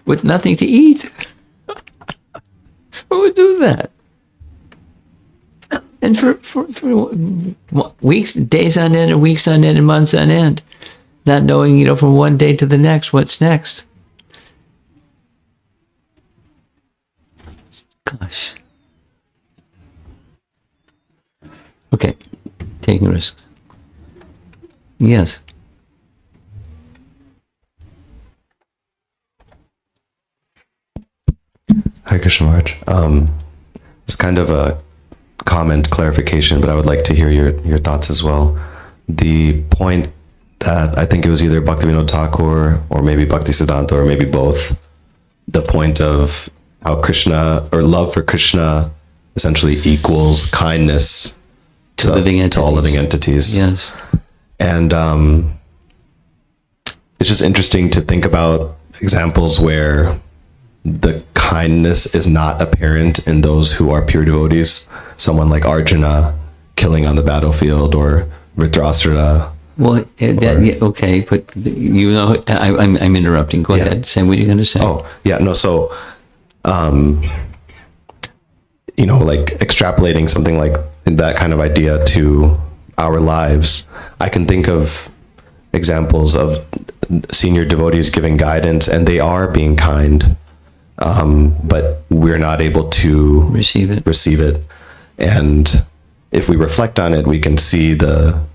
With nothing to eat. Who would do that? And for weeks, days on end, and weeks on end, and months on end, not knowing, from one day to the next, what's next. Gosh. Okay, taking risks. Yes. Hi, Krishna Maharaj. It's kind of a comment clarification, but I would like to hear your thoughts as well. The point that I think it was either Bhaktivinoda Thakur or maybe Bhaktisiddhanta or maybe both, the point of how Krishna, or love for Krishna, essentially equals kindness to all living entities. Yes. And it's just interesting to think about examples where the kindness is not apparent in those who are pure devotees. Someone like Arjuna killing on the battlefield, or Vritrasura. Well, okay, but I'm interrupting. Go ahead. Say what you're going to say. Oh, yeah, no. So, like extrapolating something like that kind of idea to our lives, I can think of examples of senior devotees giving guidance, and they are being kind, but we're not able to receive it. And if we reflect on it, we can see the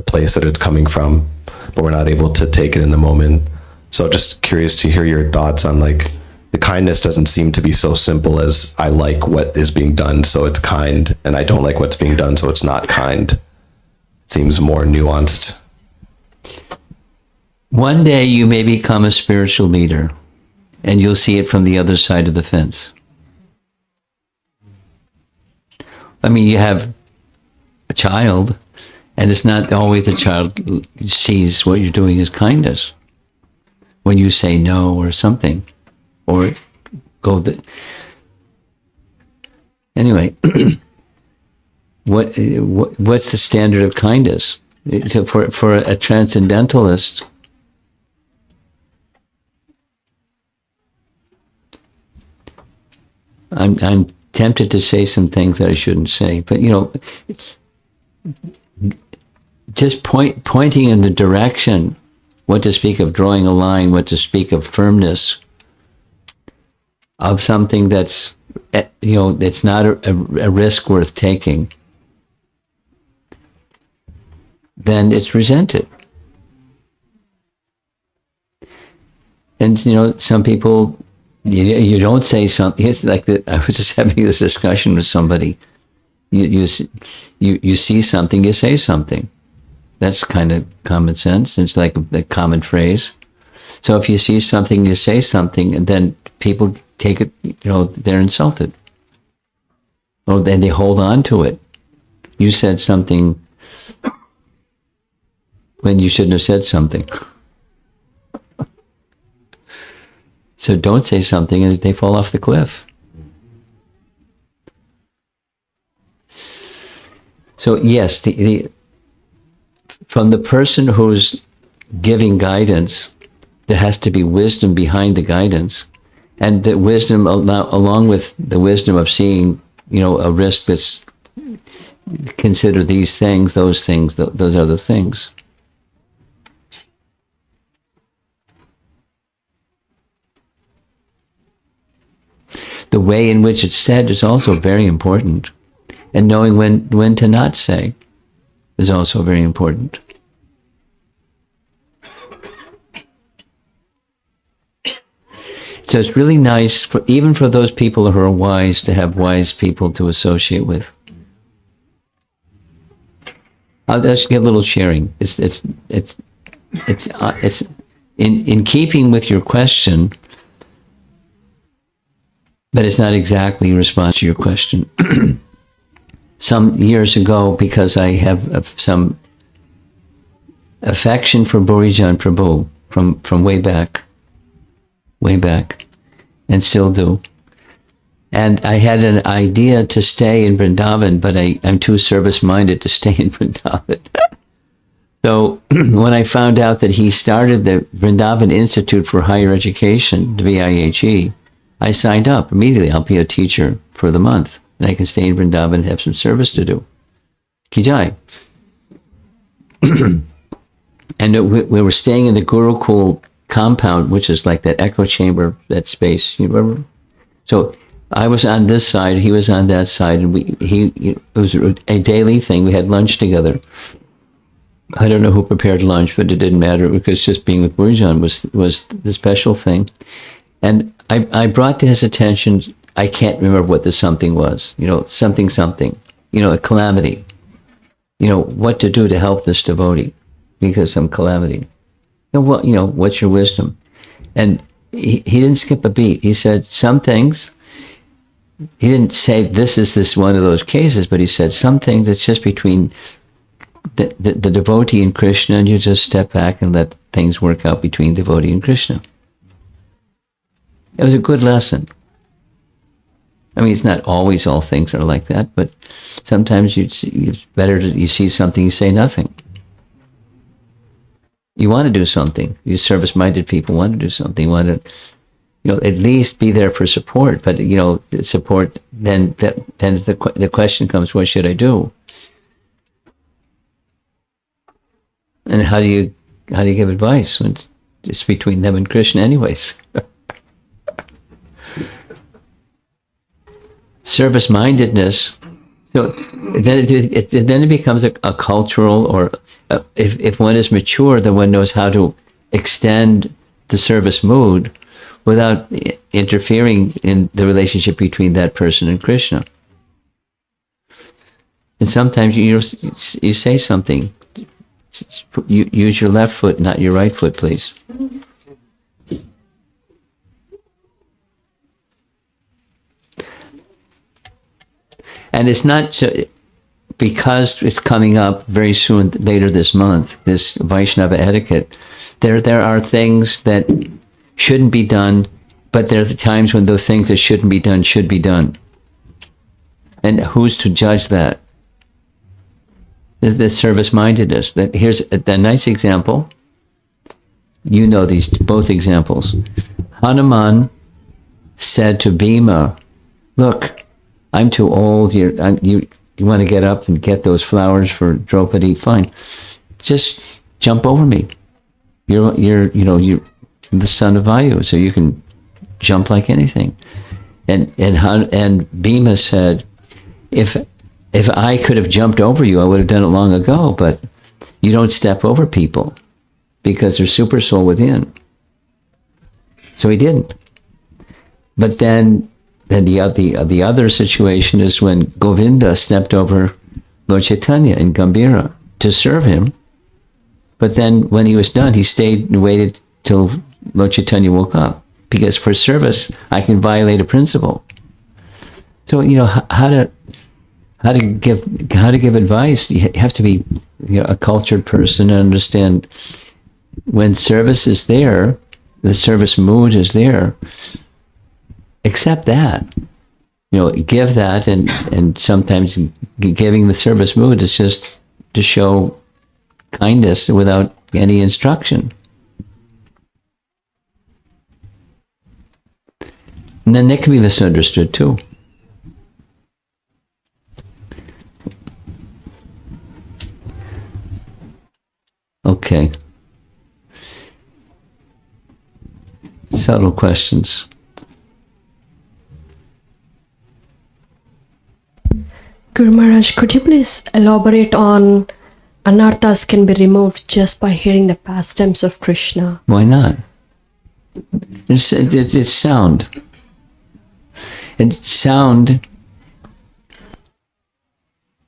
place that it's coming from, but we're not able to take it in the moment. So just curious to hear your thoughts on, like, the kindness doesn't seem to be so simple as I like what is being done, so it's kind, and I don't like what's being done, so it's not kind. It seems more nuanced. One day you may become a spiritual leader, and you'll see it from the other side of the fence. I mean, you have a child, and it's not always the child sees what you're doing as kindness. When you say no or something, or anyway, what's the standard of kindness? For a transcendentalist, I'm tempted to say some things that I shouldn't say, but just pointing in the direction, what to speak of drawing a line, what to speak of firmness of something that's that's not a risk worth taking, then it's resented. And some people, you don't say something. It's like that. I was just having this discussion with somebody. You see something, you say something. That's kind of common sense. It's like a common phrase. So if you see something, you say something, and then people take it, they're insulted. Or then they hold on to it. You said something when you shouldn't have said something. So don't say something and they fall off the cliff. So yes, from the person who's giving guidance, there has to be wisdom behind the guidance, and the wisdom, along with the wisdom of seeing, a risk that's consider these things, those other things. the way in which it's said is also very important. And knowing when to not say is also very important. So it's really nice, even for those people who are wise, to have wise people to associate with. I'll just get a little sharing. It's in keeping with your question, but it's not exactly a response to your question. Some years ago, because I have some affection for Borijan Prabhu from way back, and still do. And I had an idea to stay in Vrindavan, but I'm too service-minded to stay in Vrindavan. So when I found out that he started the Vrindavan Institute for Higher Education, the VIHE, I signed up immediately. I'll be a teacher for the month, and I can stay in Vrindavan and have some service to do. Ki jai. And we were staying in the Gurukul compound, which is like that echo chamber, that space. You remember? So I was on this side, he was on that side, and it was a daily thing. We had lunch together. I don't know who prepared lunch, but it didn't matter because just being with Burijan was the special thing. And I brought to his attention, I can't remember what the something was, something, a calamity. What to do to help this devotee because some calamity. What's your wisdom? And he didn't skip a beat. He said some things. He didn't say this is one of those cases, but he said some things it's just between the devotee and Krishna, and you just step back and let things work out between devotee and Krishna. It was a good lesson. I mean, it's not always all things are like that, but sometimes it's better you see something, you say nothing. You want to do something. You service-minded people want to do something. You want to, at least be there for support. But support. Then the question comes: what should I do? And how do you give advice when it's between them and Krishna, anyways? Service-mindedness. So then it becomes a cultural, or if one is mature, then one knows how to extend the service mood without interfering in the relationship between that person and Krishna. And sometimes you say something. You use your left foot, not your right foot, please. And it's not because it's coming up very soon, later this month, this Vaishnava etiquette. There are things that shouldn't be done, but there are the times when those things that shouldn't be done should be done. And who's to judge that? The service-mindedness. Here's a nice example. You know these both examples. Hanuman said to Bhima, "Look, I'm too old. You want to get up and get those flowers for Draupadi? Fine. Just jump over me. You're the son of Vayu, so you can jump like anything." And Bhima said, if I could have jumped over you, I would have done it long ago. But you don't step over people because there's super soul within. So he didn't. But then the other situation is when Govinda stepped over Lord Chaitanya in Gambhira to serve him. But then when he was done, he stayed and waited till Lord Chaitanya woke up. Because for service, I can violate a principle. So, how to give advice, you have to be a cultured person and understand when service is there, the service mood is there. Accept that, give that, and sometimes giving the service mood is just to show kindness without any instruction. And then that can be misunderstood too. Okay. Subtle questions. Guru Maharaj, could you please elaborate on anarthas can be removed just by hearing the pastimes of Krishna? Why not? It's sound. And sound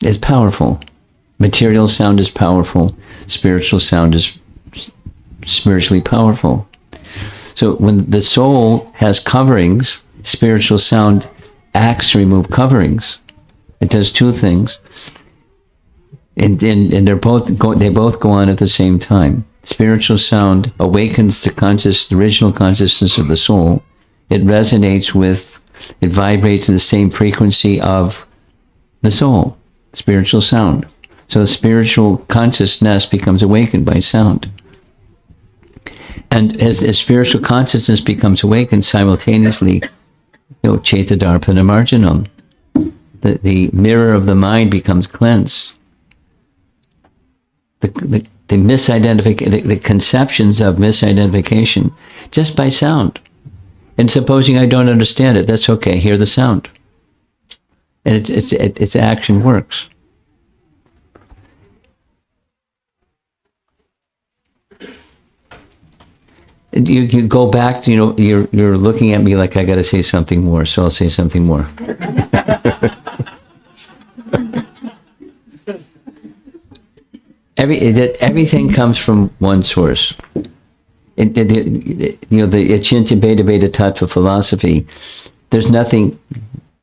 is powerful. Material sound is powerful. Spiritual sound is spiritually powerful. So when the soul has coverings, spiritual sound acts to remove coverings. It does two things. And they both go on at the same time. Spiritual sound awakens the original consciousness of the soul. It resonates with, it vibrates in the same frequency of the soul, spiritual sound. So spiritual consciousness becomes awakened by sound. And as spiritual consciousness becomes awakened simultaneously, Cetadarpana Marjanam, the mirror of the mind becomes cleansed. The misidentification, the conceptions of misidentification, just by sound. And supposing I don't understand it, that's okay. Hear the sound, and its action works. And you go back to, you're looking at me like I got to say something more, so I'll say something more. Everything comes from one source. The Achintya Bheda Bheda Tattva philosophy, there's nothing,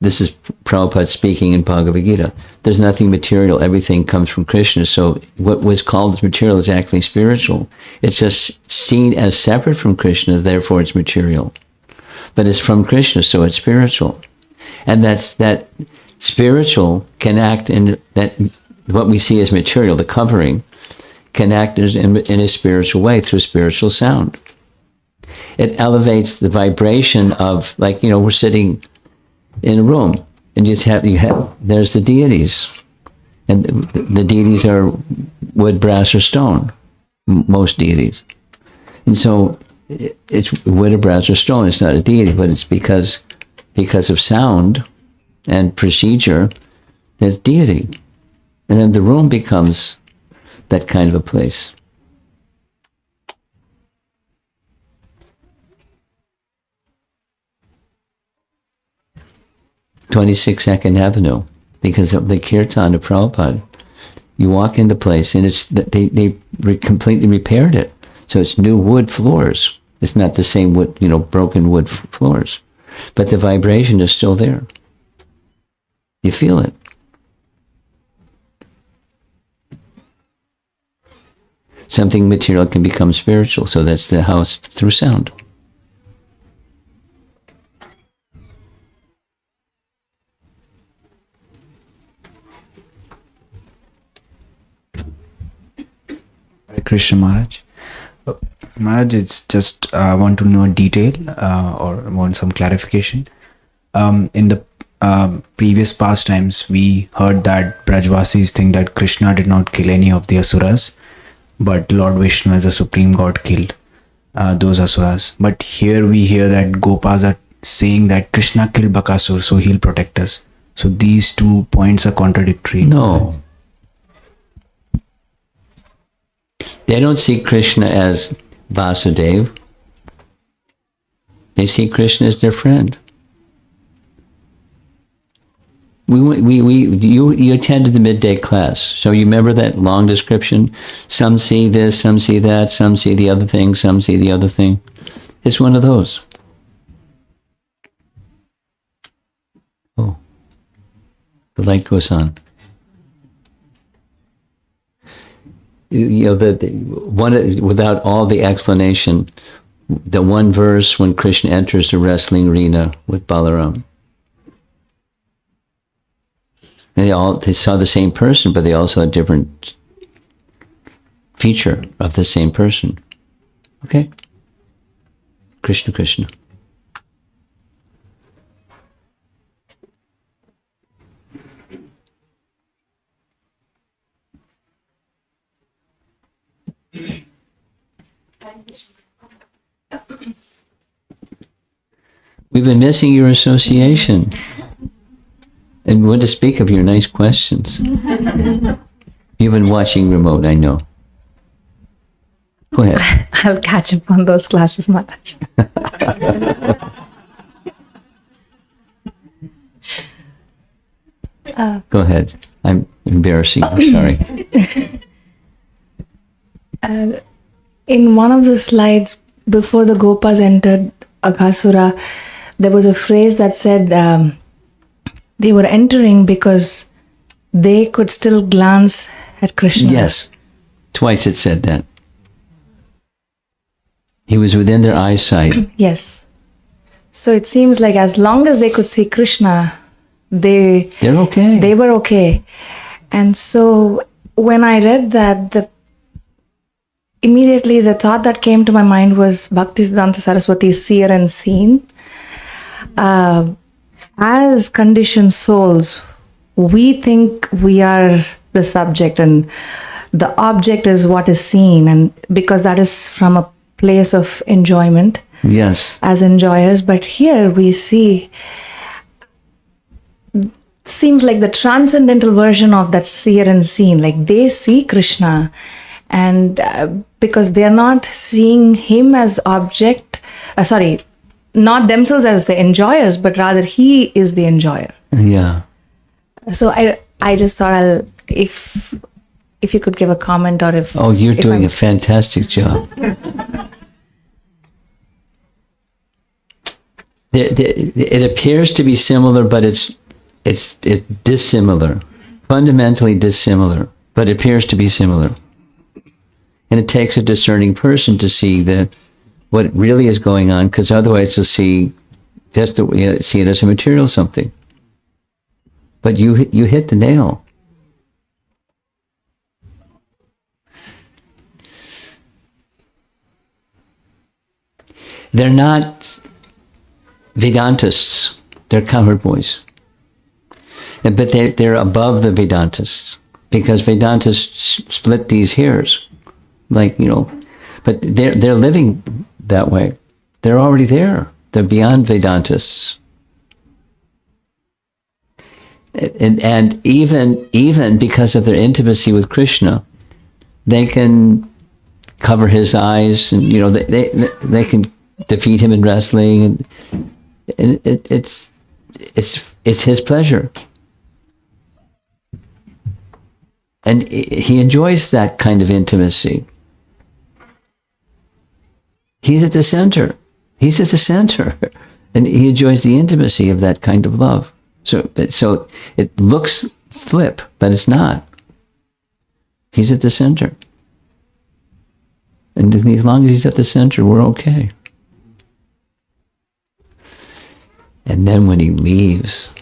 this is Prabhupada speaking in Bhagavad Gita, there's nothing material, everything comes from Krishna. So what was called as material is actually spiritual. It's just seen as separate from Krishna, therefore it's material. But it's from Krishna, so it's spiritual. And that spiritual can act in that, what we see as material, the covering, can act in a spiritual way through spiritual sound. It elevates the vibration of, like, we're sitting in a room and there's the deities. And the deities are wood, brass, or stone, most deities. And so it's wood or brass or stone, it's not a deity, but it's because of sound and procedure, there's deity. And then the room becomes that kind of a place. (26nd Avenue), because of the kirtan of Prabhupada. You walk into place and they completely repaired it. So it's new wood floors. It's not the same wood, broken wood floors. But the vibration is still there. You feel it. Something material can become spiritual, so that's the house through sound. Hare Krishna Maharaj. Maharaj, it's just want to know detail or want some clarification. In the previous pastimes, we heard that Brajvasis think that Krishna did not kill any of the Asuras, but Lord Vishnu as a supreme god killed those Asuras. But here we hear that Gopas are saying that Krishna killed Bakasur, so he'll protect us. So these 2 points are contradictory. No. They don't see Krishna as Vasudeva. They see Krishna as their friend. You attended the midday class, so you remember that long description? Some see this, some see that, some see the other thing, some see the other thing. It's one of those. Oh, the light goes on. Without all the explanation, the one verse when Krishna enters the wrestling arena with Balaram. And they saw the same person, but they also had a different feature of the same person. Okay? Krishna, Krishna. We've been missing your association. And what to speak of your nice questions. You've been watching remote, I know. Go ahead. I'll catch up on those classes, Maharaj. Go ahead. I'm embarrassing you, sorry. In one of the slides, before the Gopas entered Aghasura, there was a phrase that said they were entering because they could still glance at Krishna. Yes. Twice it said that. He was within their eyesight. Yes. So it seems like as long as they could see Krishna, They're okay. they were okay. And so when I read that, immediately the thought that came to my mind was Bhaktisiddhanta Saraswati's seer and seen. As conditioned souls, we think we are the subject and the object is what is seen, and because that is from a place of enjoyment Yes. as enjoyers. But here we see, seems like the transcendental version of that seer and seen, like they see Krishna, and because they are not seeing him as object, not themselves as the enjoyers, but rather he is the enjoyer. Yeah. So I just thought if you could give a comment, or if Oh, you're if doing I'm- a fantastic job. It appears to be similar, but it's dissimilar, fundamentally dissimilar, but it appears to be similar. And it takes a discerning person to see what really is going on, because otherwise you'll see see it as a material something. But you hit the nail. They're not Vedantists. They're cowherd boys. But they're above the Vedantists, because Vedantists split these hairs, but they're living that way. They're already there. They're beyond Vedantists. And even because of their intimacy with Krishna, they can cover his eyes, and they can defeat him in wrestling, and it's his pleasure, and he enjoys that kind of intimacy. He's at the center. He's at the center, and he enjoys the intimacy of that kind of love. So it looks flip, but it's not. He's at the center. And as long as he's at the center, we're okay. And then when he leaves,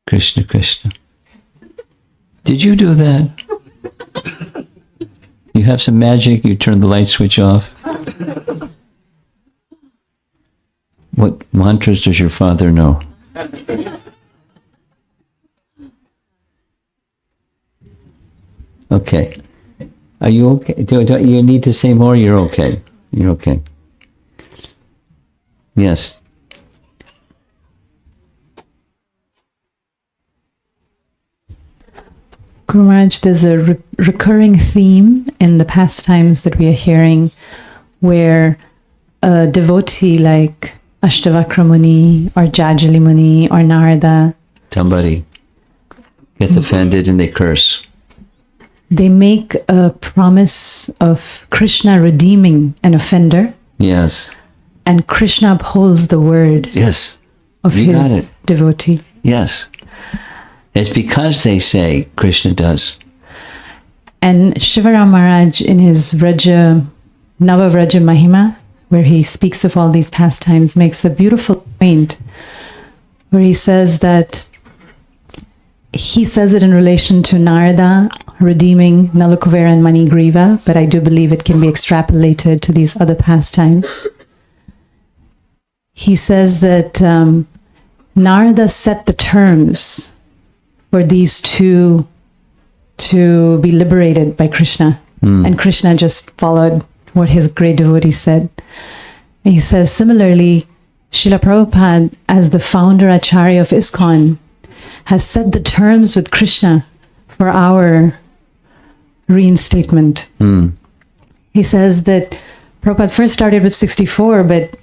Krishna, Krishna. Did you do that? You have some magic, you turn the light switch off. What mantras does your father know? Okay. Are you okay? Do you need to say more? You're okay. You're okay. Yes. Guru Maharaj, there's a recurring theme in the pastimes that we are hearing, where a devotee like Ashtavakra Muni or Jajali Muni or Narada, Somebody gets offended and they curse. they make a promise of Krishna redeeming an offender, Yes. and Krishna upholds the word Yes. of You got his it. devotee. Yes. It's because they say Krishna does. And Shivaram Maharaj, in his Nava Vraja Mahima, where he speaks of all these pastimes, makes a beautiful point where he says that he says it in relation to Narada redeeming Nalakuvera and Manigriva, but I do believe it can be extrapolated to these other pastimes. He says that Narada set the terms for these two to be liberated by Krishna. And Krishna just followed what his great devotee said. And he says, similarly, Srila Prabhupada, as the founder Acharya of ISKCON, has set the terms with Krishna for our reinstatement. He says that Prabhupada first started with 64, but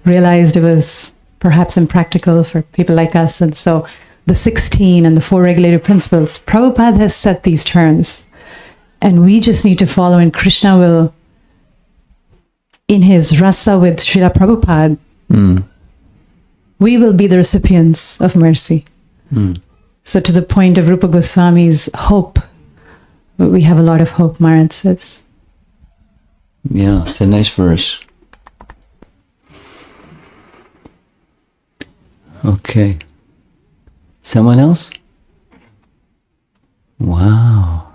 realized it was perhaps impractical for people like us. And so the 16 and the 4 regulative principles, Prabhupada has set these terms. And we just need to follow, and Krishna will, in his rasa with Srila Prabhupada, we will be the recipients of mercy. So to the point of Rupa Goswami's hope, we have a lot of hope, Maharaj says. Yeah, it's a nice verse. Okay. Someone else? Wow.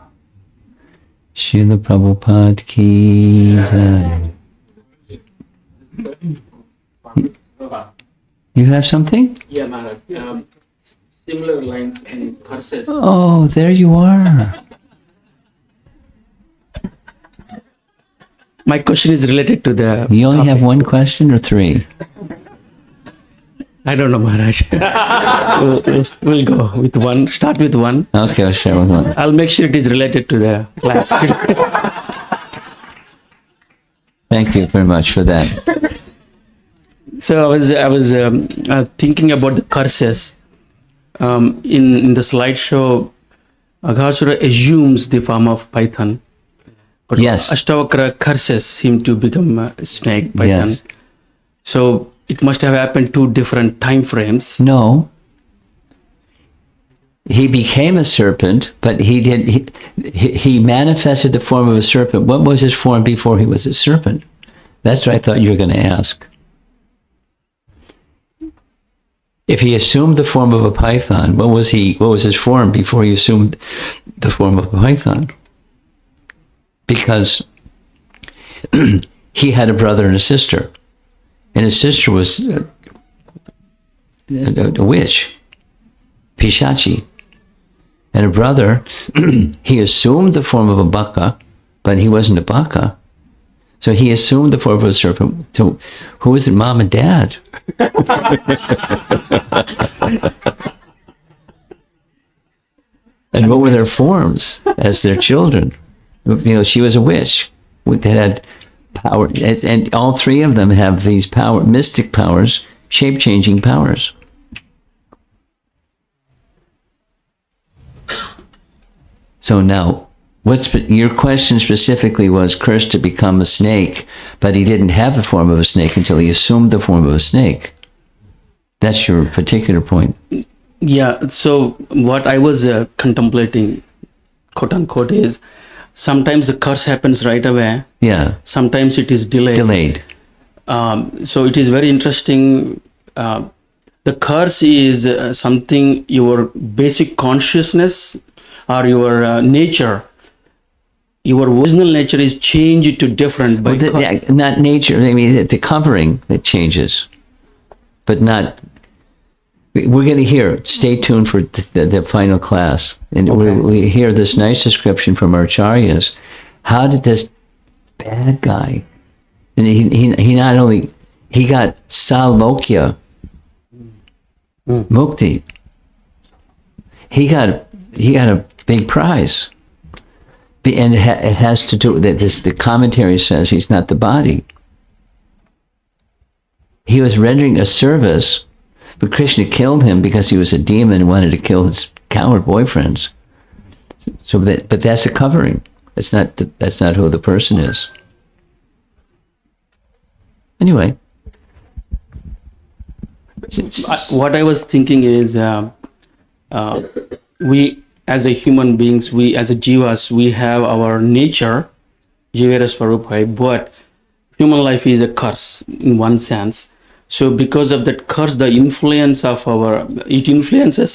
Srila Prabhupada ki jai. You have something? Yeah, Maharaj. Similar lines and curses. Oh, there you are. My question is related to the. You only have one question or 3? I don't know, Maharaj. we'll go with one. Start with one. Okay, I'll share with one. I'll make sure it is related to the class. Thank you very much for that. So I was thinking about the curses. In the slideshow, Aghasura assumes the form of python. But Yes. Ashtavakra curses him to become a snake, python. Yes. So it must have happened 2 different time frames. No. He became a serpent, but he manifested the form of a serpent. What was his form before he was a serpent? That's what I thought you were going to ask. If he assumed the form of a python, what was his form before he assumed the form of a python? Because he had a brother and a sister, and his sister was a witch, Pishachi. And a brother, he assumed the form of a baka, but he wasn't a baka. So he assumed the form of a serpent. So who was it, mom and dad? And what were their forms as their children? You know, she was a witch that had power. And all 3 of them have these mystic powers, shape-changing powers. So now, your question specifically was cursed to become a snake, but he didn't have the form of a snake until he assumed the form of a snake. That's your particular point. Yeah, so what I was contemplating, quote unquote, is sometimes the curse happens right away. Yeah. Sometimes it is delayed. So it is very interesting. The curse is something your basic consciousness or your nature, your original nature is changed to different by not nature. I mean, the covering that changes, but not. We're going to hear. Stay tuned for the final class, and we hear this nice description from our acharyas. How did this bad guy? And he not only he got salokya mukti. He got a big prize, and it has to do with this. The commentary says he's not the body. He was rendering a service. But Krishna killed him because he was a demon and wanted to kill his coward boyfriends. But that's a covering. That's not who the person is. Anyway, what I was thinking is, we as a human beings, we as a jivas, we have our nature, jivera swarupai, but human life is a curse in one sense. So because of that curse, it influences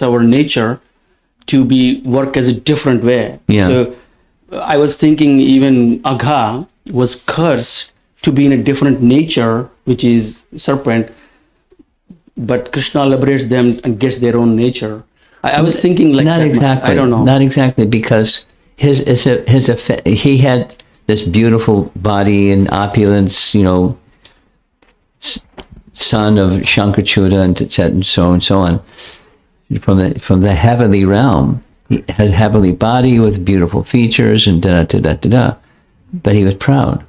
our nature to work as a different way. Yeah. So I was thinking even Agha was cursed to be in a different nature, which is serpent, but Krishna liberates them and gets their own nature. I was thinking like not that. exactly. I don't know. Not exactly, because he had this beautiful body and opulence, son of Shankarchuda and so on, from the heavenly realm. He had a heavenly body with beautiful features and but he was proud.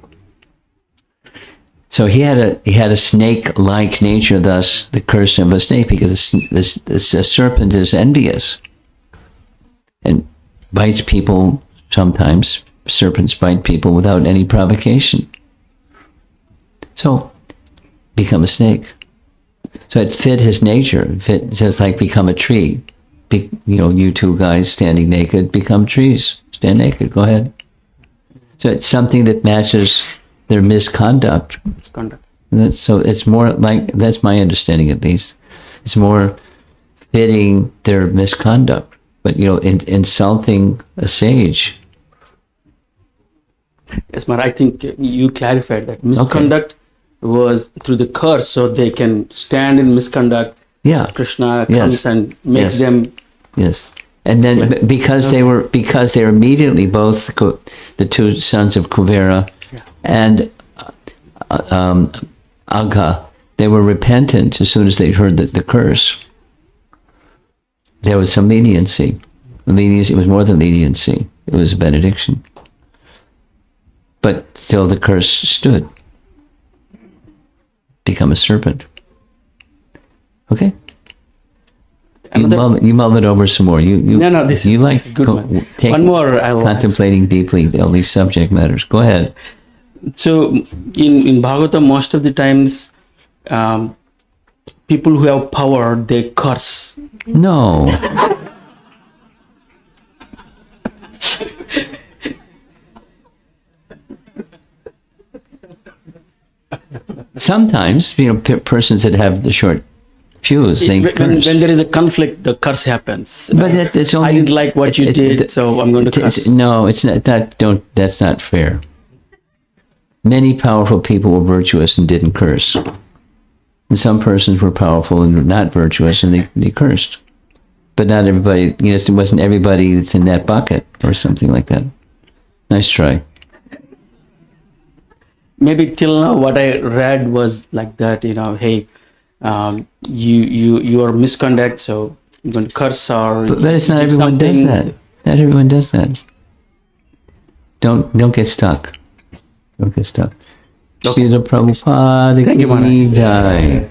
So he had a snake-like nature, thus the curse of a snake, because a serpent is envious and bites people. Sometimes serpents bite people without any provocation. So become a snake. So it fit his nature. It fit just like become a tree. You two guys standing naked, become trees. Stand naked. Go ahead. So it's something that matches their misconduct. So it's more like, that's my understanding at least. It's more fitting their misconduct. But insulting a sage. Yes, Maharaj, I think you clarified that misconduct was through the curse, so they can stand in misconduct. Yeah. Krishna comes and makes them. Yes. And then because they were immediately both the two sons of Kuvera and Agha, they were repentant as soon as they heard the curse. There was some leniency. It was more than leniency. It was a benediction. But still the curse stood. Become a serpent. Okay? You mull it over some more. This is good one. One more I'll contemplating deeply all these subject matters. Go ahead. So in Bhagavatam, most of the times, people who have power, they curse. No. Sometimes, persons that have the short fuse, they curse. When there is a conflict, the curse happens. But it's only, I didn't like what you did, so I'm going to curse. No, it's not. That's not fair. Many powerful people were virtuous and didn't curse. And some persons were powerful and not virtuous and they cursed. But not everybody, it wasn't everybody that's in that bucket or something like that. Nice try. Maybe till now what I read was like that, hey, you are misconduct, so you're going to curse or... But it's not everyone does that. Not everyone does that. Don't get stuck. Don't get stuck. Okay. Srila Prabhupada Thank you, Maharaj. Ki Jai.